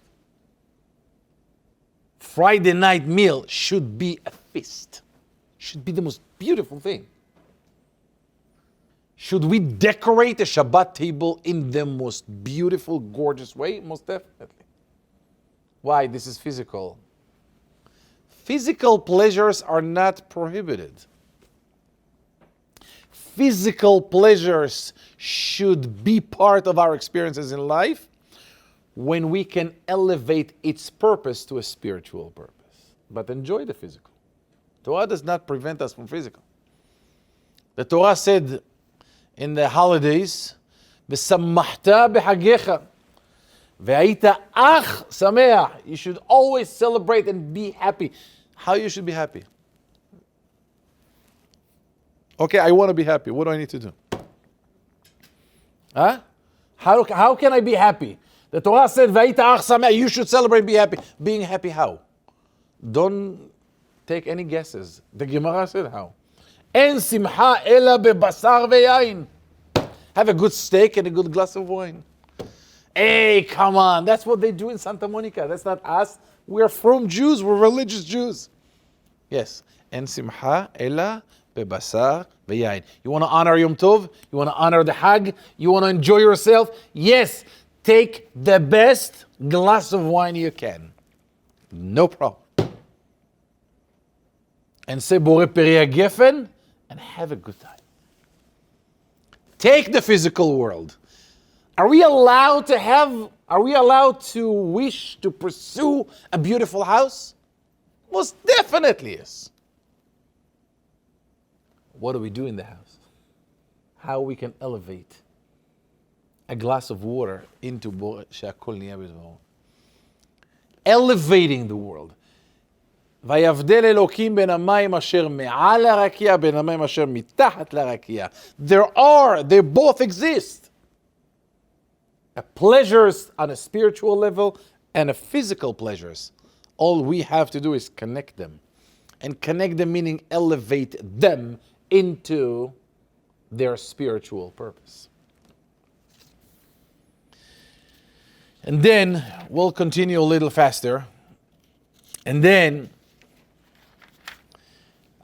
Friday night meal should be a feast. Should be the most beautiful thing. Should we decorate a Shabbat table in the most beautiful, gorgeous way? Most definitely. Why? This is physical. Physical pleasures are not prohibited. Physical pleasures should be part of our experiences in life when we can elevate its purpose to a spiritual purpose. But enjoy the physical. Torah does not prevent us from physical. The Torah said, in the holidays, ושמחת בחגיך, והיית אח שמח. You should always celebrate and be happy. How you should be happy? Okay, I want to be happy. What do I need to do? Huh? How can I be happy? The Torah said, והיית אח שמח. You should celebrate, be happy. Being happy how? Don't take any guesses. The Gemara said how. אין שמחה אלא בבשר ויין. Have a good steak and a good glass of wine. Hey, come on. That's what they do in Santa Monica. That's not us. We're from Jews. We're religious Jews. Yes. אין שמחה אלא בבשר ויין. You want to honor Yom Tov? You want to honor the Hag? You want to enjoy yourself? Yes. Take the best glass of wine you can. No problem. And say Borei Peri HaGefen and have a good time. Take the physical world. Are we allowed to wish to pursue a beautiful house? Most definitely yes. What do we do in the house? How we can elevate a glass of water into שהכל נהיה בדברו. Elevating the world. ויבדל אלוקים בין המים אשר מעל הרקיע, בין המים אשר מתחת לרקיע. They both exist. A pleasures on a spiritual level and a physical pleasures. All we have to do is connect them. And connect them meaning elevate them into their spiritual purpose. And then we'll continue a little faster. And then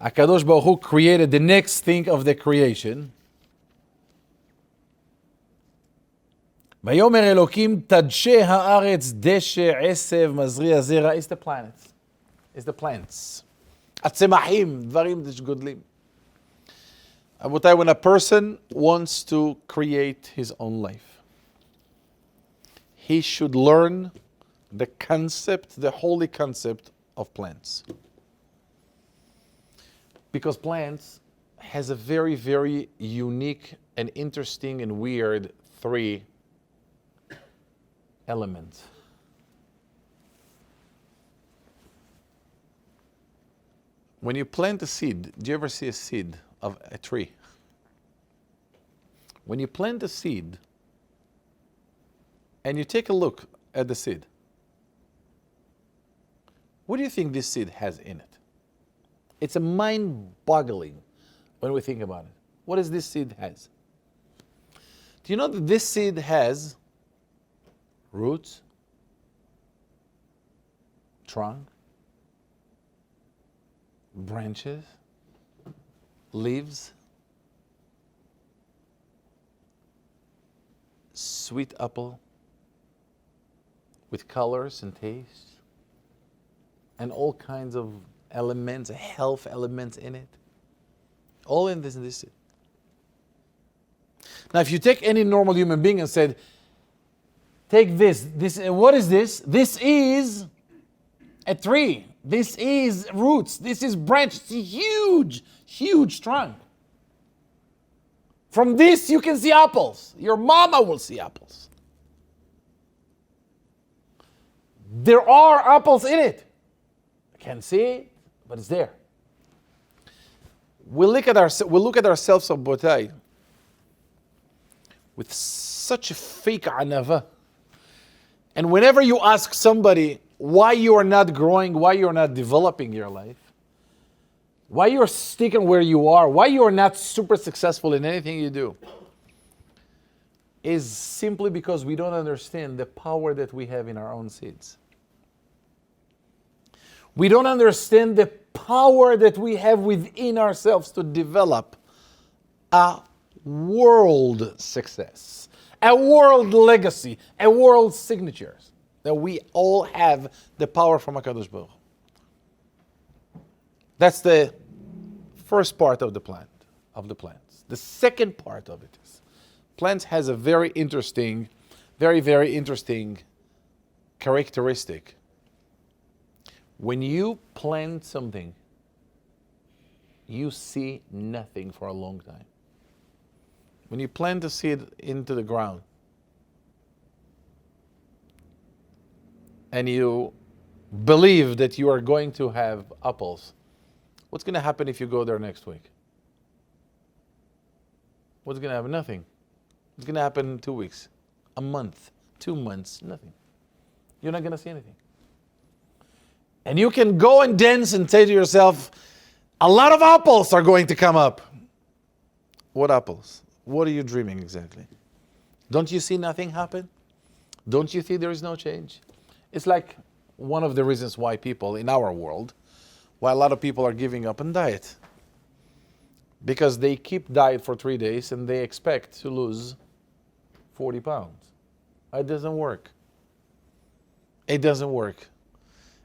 HaKadosh Baruch Hu created the next thing of the creation. ויאמר אלוקים תדשא הארץ דשא עשב מזריע זרע. It's the planets. It's the plants. הצמחים, דברים שגודלים. רבותיי, when a person wants to create his own life, he should learn the concept, the holy concept of plants. Because plants has a very, very unique and interesting and weird three elements. When you plant a seed, do you ever see a seed of a tree? When you plant a seed and you take a look at the seed, what do you think this seed has in it? It's a mind-boggling when we think about it. What does this seed has? Do you know that this seed has roots, trunk, branches, leaves, sweet apple with colors and tastes, and all kinds of elements, health elements in it. All in this seed. Now, if you take any normal human being and said, take this, what is this? This is a tree. This is roots. This is branch. It's a huge, huge trunk. From this, you can see apples. Your mama will see apples. There are apples in it. I can't see it, but it's there. We'll look at ourselves, Rabbotai, with such a fake anava. And whenever you ask somebody why you are not growing, why you are not developing your life, why you're sticking where you are, why you are not super successful in anything you do, is simply because we don't understand the power that we have in our own seeds. We don't understand the power that we have within ourselves to develop a world success, a world legacy, a world signatures. That we all have the power from HaKadosh Baruch Hu. That's the first part of the plant, of the plants. The second part of it is, plants has a very interesting, very, very interesting characteristic. When you plant something, you see nothing for a long time. when you plant a seed into the ground and you believe that you are going to have apples, what's going to happen if you go there next week? What's going to happen? Nothing. What's going to happen in 2 weeks, a month, 2 months? Nothing. You're not going to see anything. And you can go and dance and say to yourself, a lot of apples are going to come up. What apples? What are you dreaming exactly? Don't you see nothing happen? Don't you see there is no change? It's like one of the reasons why people in our world, why a lot of people are giving up on diet. Because they keep diet for 3 days and they expect to lose 40 pounds. It doesn't work. It doesn't work.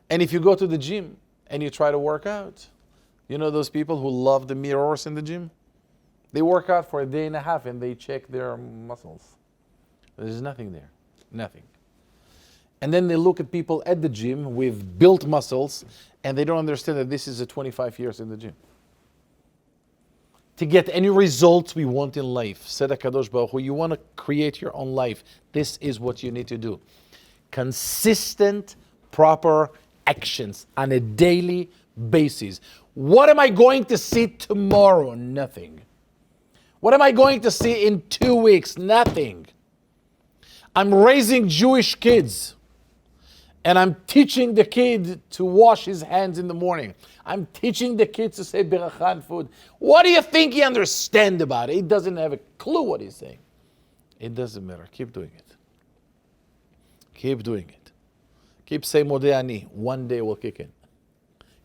And if you go to the gym and you try to work out, you know those people who love the mirrors in the gym? They work out for a day and a half and they check their muscles. There's nothing there. Nothing. And then they look at people at the gym with built muscles and they don't understand that this is a 25 years in the gym. To get any results we want in life, said HaKadosh Baruch Hu, you want to create your own life, this is what you need to do. Consistent, proper actions on a daily basis. What am I going to see tomorrow? Nothing. What am I going to see in 2 weeks? Nothing. I'm raising Jewish kids and I'm teaching the kid to wash his hands in the morning. I'm teaching the kids to say beracha on food. What do you think he understands about it? He doesn't have a clue what he's saying. It doesn't matter. Keep doing it. Keep doing it. Keep saying Modeh Ani. One day will kick in.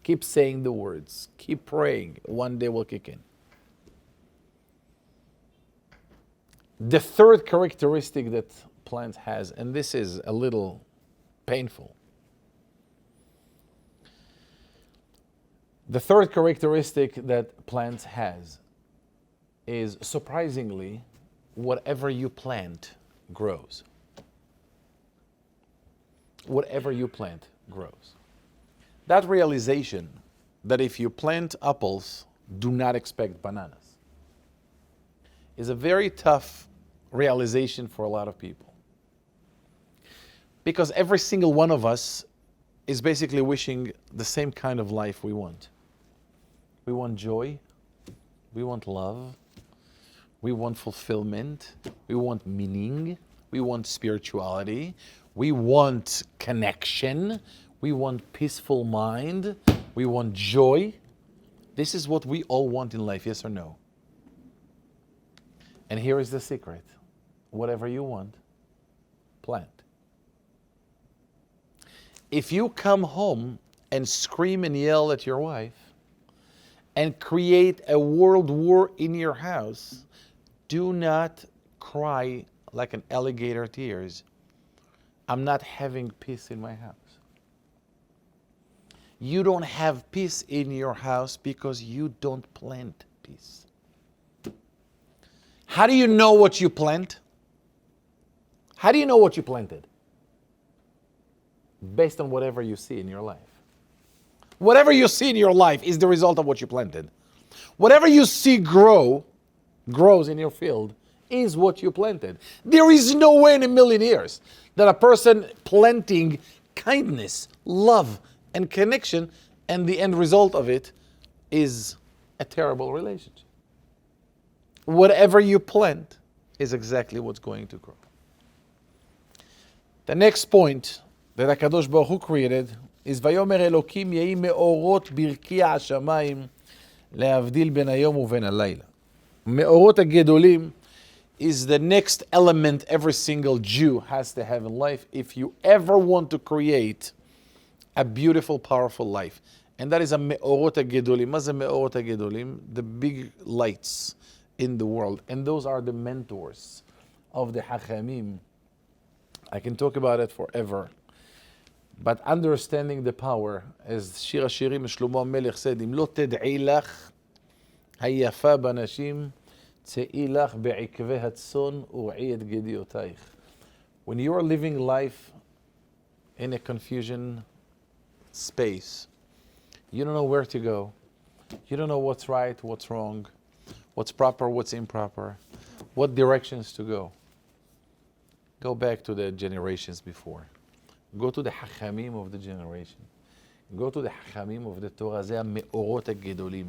Keep saying the words. Keep praying. One day will kick in. The third characteristic that plant has, and this is a little painful. The third characteristic that plants has is, surprisingly, whatever you plant grows. Whatever you plant grows. That realization that if you plant apples, do not expect bananas, is a very tough realization for a lot of people. Because every single one of us is basically wishing the same kind of life we want. We want joy, we want love, we want fulfillment, we want meaning, we want spirituality, we want connection, we want peaceful mind, we want joy. This is what we all want in life, yes or no? And here is the secret. Whatever you want, plant. If you come home and scream and yell at your wife and create a world war in your house, do not cry like an alligator tears. I'm not having peace in my house. You don't have peace in your house because you don't plant peace. How do you know what you plant? How do you know what you planted? Based on whatever you see in your life. Whatever you see in your life is the result of what you planted. Whatever you see grows in your field is what you planted. There is no way in a million years that a person planting kindness, love, and connection, and the end result of it is a terrible relationship. Whatever you plant is exactly what's going to grow. The next point that HaKadosh Baruch Hu created is Vayomer Elokim yehi me'orot birki ha'shamayim le'avdil ben hayom uben halayla. Me'orot hagedolim is the next element every single Jew has to have in life if you ever want to create a beautiful, powerful life. And that is a me'orot hagedolim. Ma ze me'orot hagedolim? The big lights in the world. And those are the mentors of the Hachamim. I can talk about it forever. But understanding the power, as Shir HaShirim Shlomo HaMelech said, Im lo ted'i lach hayafa banashim tze'i lach be'ikvei hatzon ur'i et gediotayich. When you are living life in a confusion space, you don't know where to go. You don't know what's right, what's wrong, what's proper, what's improper. what directions to go. Go back to the generations before. Go to the Hachamim of the generation. Go to the Hachamim of the Torah. זה המאורות הגדולים.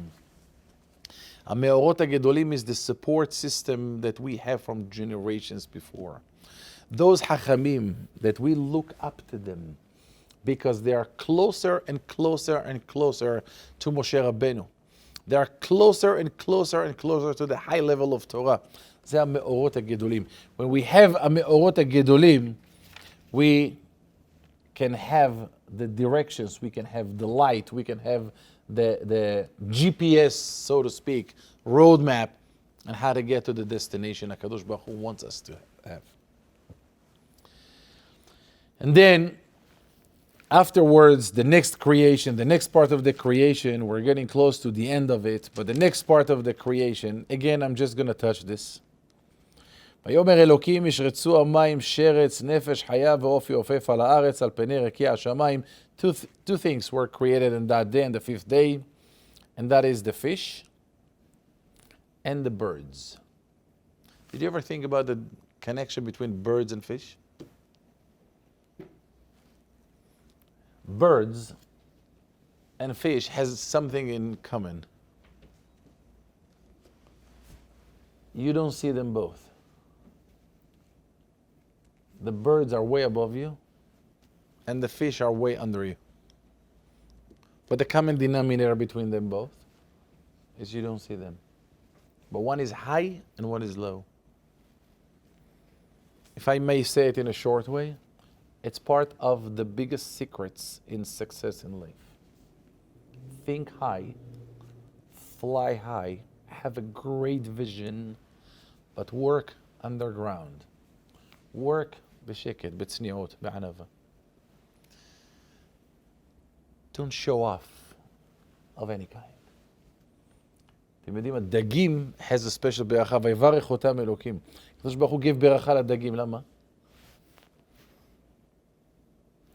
המאורות הגדולים is the support system that we have from generations before. Those Hachamim that we look up to them because they are closer and closer and closer to Moshe Rabbeinu. They are closer and closer and closer to the high level of Torah. זה המאורות הגדולים. When we have המאורות הגדולים, we can have the directions, we can have the light, we can have the GPS, so to speak, roadmap, and how to get to the destination HaKadosh Baruch Hu wants us to have. And then, afterwards, the next creation, the next part of the creation, we're getting close to the end of it, but the next part of the creation, again, I'm just going to touch this. ויאמר אלוקים ישרצו המים שרץ נפש חיה ואופי עופף על הארץ על פני רקיע השמיים. Two things were created in that day, on the fifth day, and that is the fish and the birds. Did you ever think about the connection between birds and fish? Birds and fish has something in common. You don't see them both. The birds are way above you, and the fish are way under you. But the common denominator between them both is you don't see them. But one is high and one is low. If I may say it in a short way, it's part of the biggest secrets in success in life. Think high, fly high, have a great vision, but work underground. Work בשקט, בצניעות, בענווה. Don't show off of any kind. אתם יודעים, הדגים has a special ברכה, ויברך אותם אלוקים. הקדוש ברוך הוא give ברכה לדגים, למה?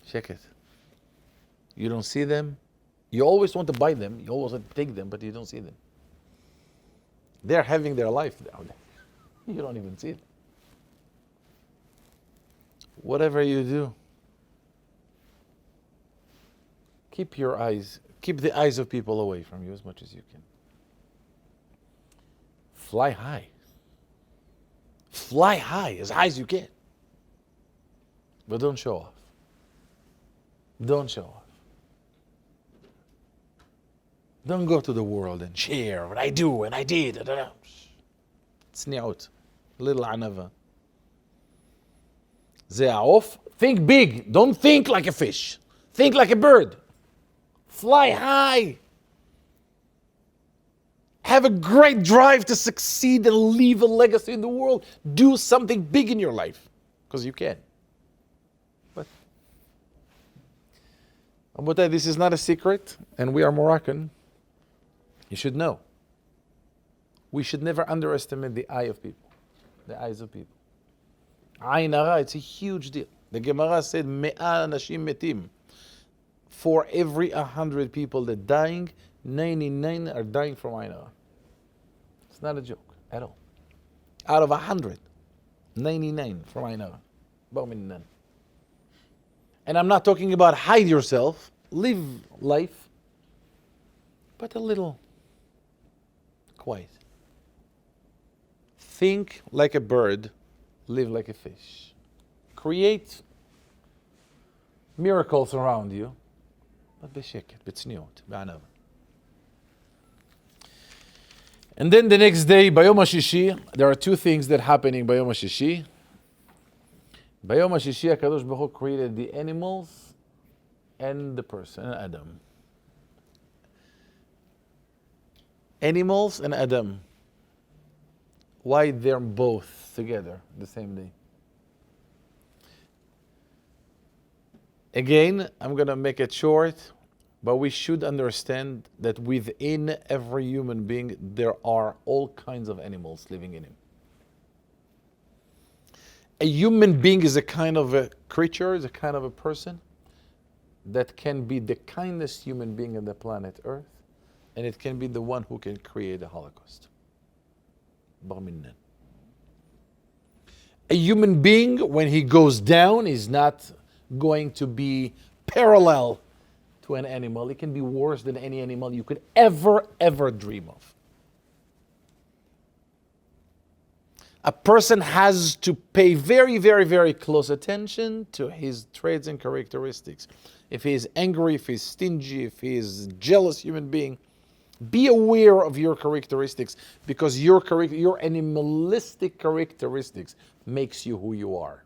שקט. You don't see them. You always want to buy them. You always want to take them, but you don't see them. They're having their life down there. You don't even see it. Whatever you do, keep the eyes of people away from you as much as you can. Fly high. Fly high, as high as you can. But don't show off. Don't show off. Don't go to the world and share what I do and I did. צניעות. Little anava. זה העוף. Think big. Don't think like a fish. Think like a bird. Fly high. Have a great drive to succeed and leave a legacy in the world. Do something big in your life. Because you can. But Abutai, this is not a secret, and we are Moroccan. You should know. We should never underestimate the eye of people. The eyes of people. Ayn hara, it's a huge deal. The Gemara said, Me'a anashim metim. For every 100 people that dying, 99 are dying from ayn hara. It's not a joke at all. Out of 100, 99 from ayn hara. Bar minan. And I'm not talking about hide yourself, live life, but a little quiet. Think like a bird, live like a fish. Create miracles around you, but בשקט, בצניעות, בענווה. And then the next day, ביום השישי, there are two things that happening ביום השישי. ביום השישי, הקדוש ברוך הוא created the animals and the person, Adam. Animals and Adam. Why they're both together the same day? Again, I'm going to make it short, but we should understand that within every human being, there are all kinds of animals living in him. A human being is a kind of a creature, is a kind of a person that can be the kindest human being on the planet Earth, and it can be the one who can create a Holocaust. Bar minan. A human being, when he goes down, is not going to be parallel to an animal. It can be worse than any animal you could ever dream of. A person has to pay very close attention to his traits and characteristics. If he is angry, if he's stingy, if he is a jealous human being, be aware of your characteristics, because your animalistic characteristics makes you who you are.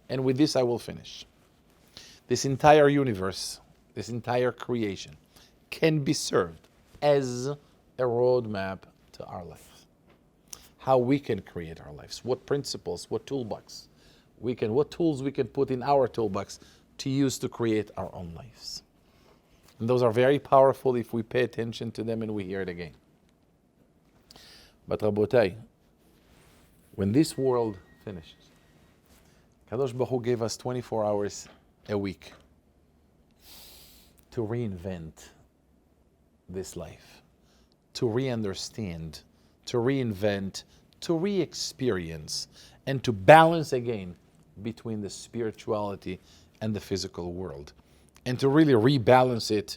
And with this I will finish. This entire universe, this entire creation can be served as a roadmap to our life. How we can create our lives, what principles, what toolbox what tools we can put in our toolbox to use to create our own lives. And those are very powerful if we pay attention to them and we hear it again. But Rabotai, when this world finishes, Kadosh Baruch Hu gave us 24 hours a week to reinvent this life, to re-understand, to reinvent, to re-experience, and to balance again between the spirituality and the physical world, and to really rebalance it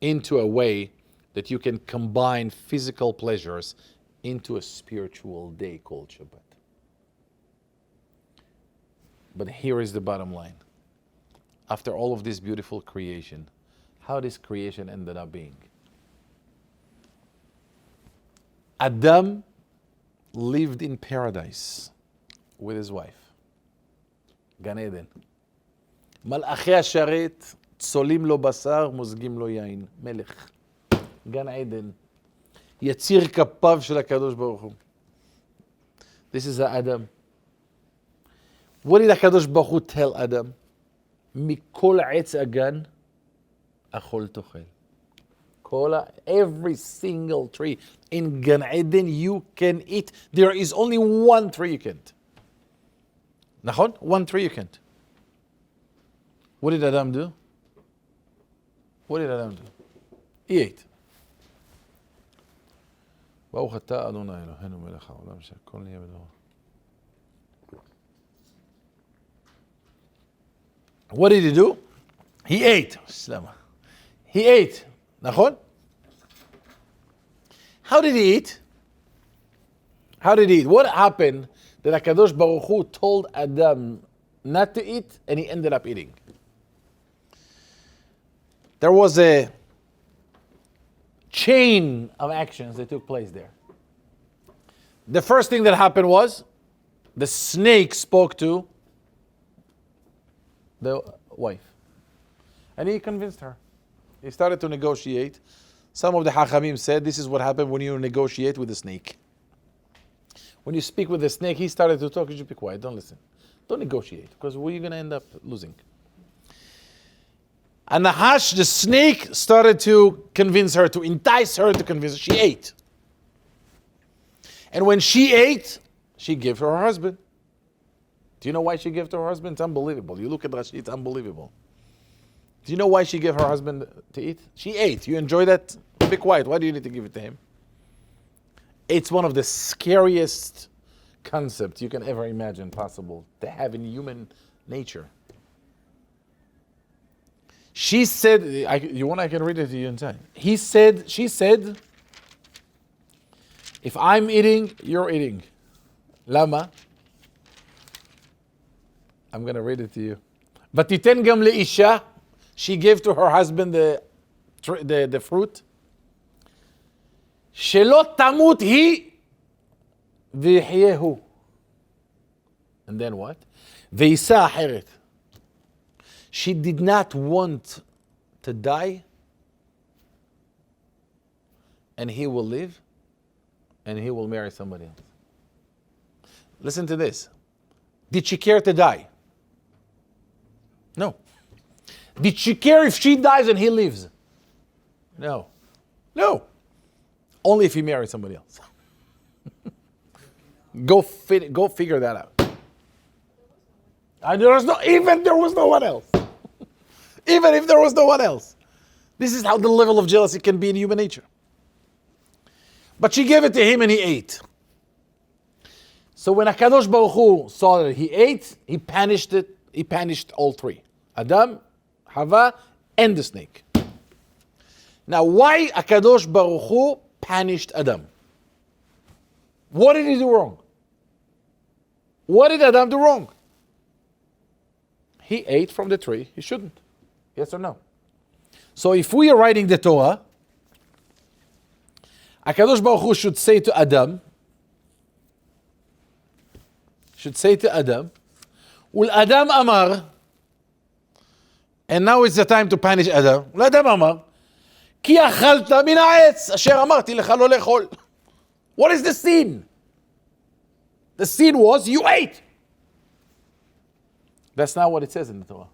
into a way that you can combine physical pleasures into a spiritual day called Shabbat. But here is the bottom line. After all of this beautiful creation, how this creation ended up being. Adam lived in paradise with his wife. Gan Eden. מלאכי השרת צולים לו בשר, מוזגים לו יין. מלך. גן עדן. יציר כפיו של הקדוש ברוך הוא. This is Adam. What did הקדוש ברוך הוא tell Adam? מכל עץ הגן אכול תאכל. Every single tree in Gan Eden you can eat. There is only one tree you can't. נכון? One tree you can't. What did Adam do? What did Adam do? He ate. ברוך אתה אדוני אלוהינו מלך העולם שהכל נהיה בדברו. What did he do? He ate. He ate. נכון? How did he eat? How did he eat? What happened that HaKadosh Baruch Hu told Adam not to eat and he ended up eating? There was a chain of actions that took place there. The first thing that happened was the snake spoke to the wife. And he convinced her. He started to negotiate. Some of the Hachamim said this is what happened when you negotiate with a snake. When you speak with the snake, he started to talk. You should be quiet, don't listen. Don't negotiate, because we're going to end up losing. And Nahash, the snake, started to convince her, to entice her, to convince her. She ate. And when she ate, she gave to her husband. Do you know why she gave to her husband? It's unbelievable. You look at Rashi, it's unbelievable. Do you know why she gave her husband to eat? She ate. You enjoy that? Be quiet. Why do you need to give it to him? It's one of the scariest concepts you can ever imagine possible to have in human nature. She said, you want I can read it to you inside. She said, if I'm eating, you're eating. Lama. I'm going to read it to you. Vatiten gam leisha. She gave to her husband the fruit. Shelo tamut hi v'yehyehu. And then what? Veisa aheret. She did not want to die, and he will live, and he will marry somebody else. Listen to this. Did she care to die? No. Did she care if she dies and he lives? No. No. Only if he marries somebody else. Go figure that out. And there was no one else. Even if there was no one else. This is how the level of jealousy can be in human nature. But she gave it to him and he ate. So when HaKadosh Baruch Hu saw that he ate, he punished it. He punished all three: Adam, Hava, and the snake. Now, why HaKadosh Baruch Hu punished Adam? What did he do wrong? What did Adam do wrong? He ate from the tree. He shouldn't. Yes or no? So if we are writing the Torah, HaKadosh Baruch Hu should say to Adam, Ul Adam Amar, and now it's the time to punish Adam. Ul Adam Amar, Ki achalta min ha'etz asher amarti lecha lo lechol. What is the sin? The sin was you ate. That's not what it says in the Torah.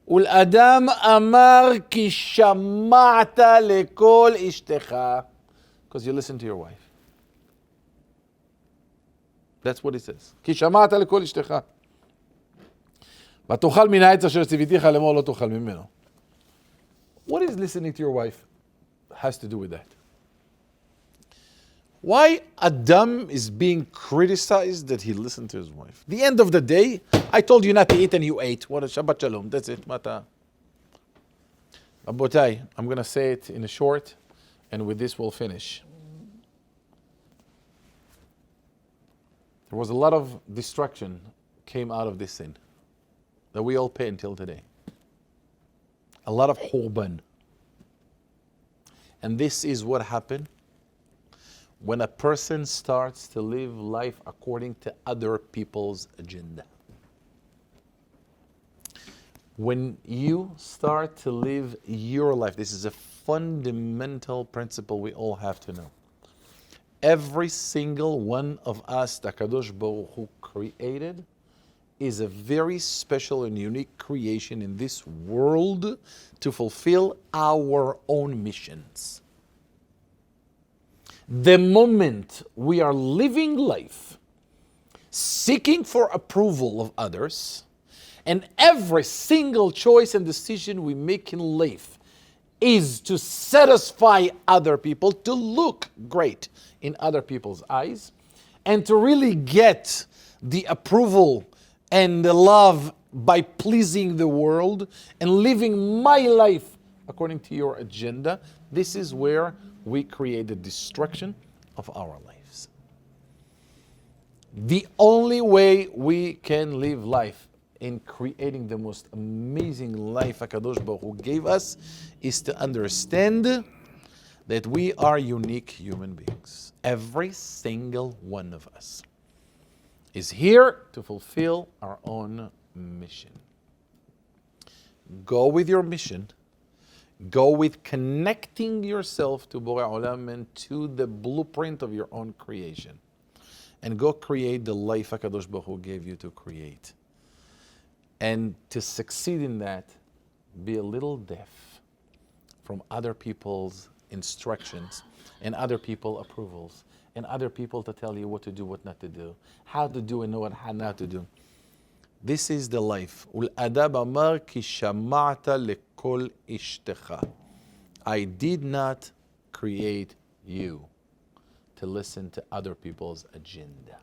Ul Adam Amar ki shama'ta lekol ishtecha. Because you listen to your wife. That's what it says. כי שמעת לכל אשתך. ותאכל מן העץ אשר ציוויתיך לאמור לא תאכל ממנו. What is listening to your wife has to do with that? Why Adam is being criticized that he listened to his wife? The end of the day, I told you not to eat and you ate. What a Shabbat Shalom. That's it. Mata. Rabotai, I'm going to say it in a short, and with this we'll finish. There was a lot of destruction came out of this sin that we all pay until today. A lot of khurban. And this is what happened when a person starts to live life according to other people's agenda. When you start to live your life, this is a fundamental principle we all have to know. Every single one of us that Kadosh Baruch Hu created is a very special and unique creation in this world to fulfill our own missions. The moment we are living life seeking for approval of others, and every single choice and decision we make in life is to satisfy other people, to look great in other people's eyes, and to really get the approval and the love by pleasing the world and living my life according to your agenda, this is where we create the destruction of our lives. The only way we can live life in creating the most amazing life HaKadosh Baruch Hu gave us is to understand that we are unique human beings. Every single one of us is here to fulfill our own mission. Go with your mission. Go with connecting yourself to Borei Olam and to the blueprint of your own creation. And go create the life HaKadosh Baruch Hu gave you to create. And to succeed in that, be a little deaf from other people's instructions and other people's approvals and other people to tell you what to do, what not to do, how to do and know what how not to do. This is the life. I did not create you to listen to other people's agenda.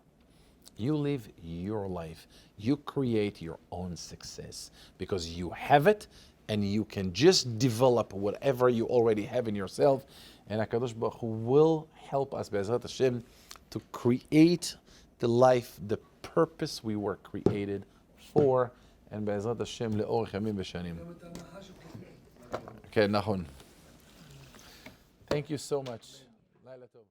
You live your life. You create your own success because you have it and you can just develop whatever you already have in yourself. And HaKadosh Baruch Hu will help us, Be'ezrat Hashem, to create the life, the purpose we were created for. And Be'ezrat Hashem, le'orech yamim v'shanim. Okay, Nahon. Thank you so much. Laila Tov.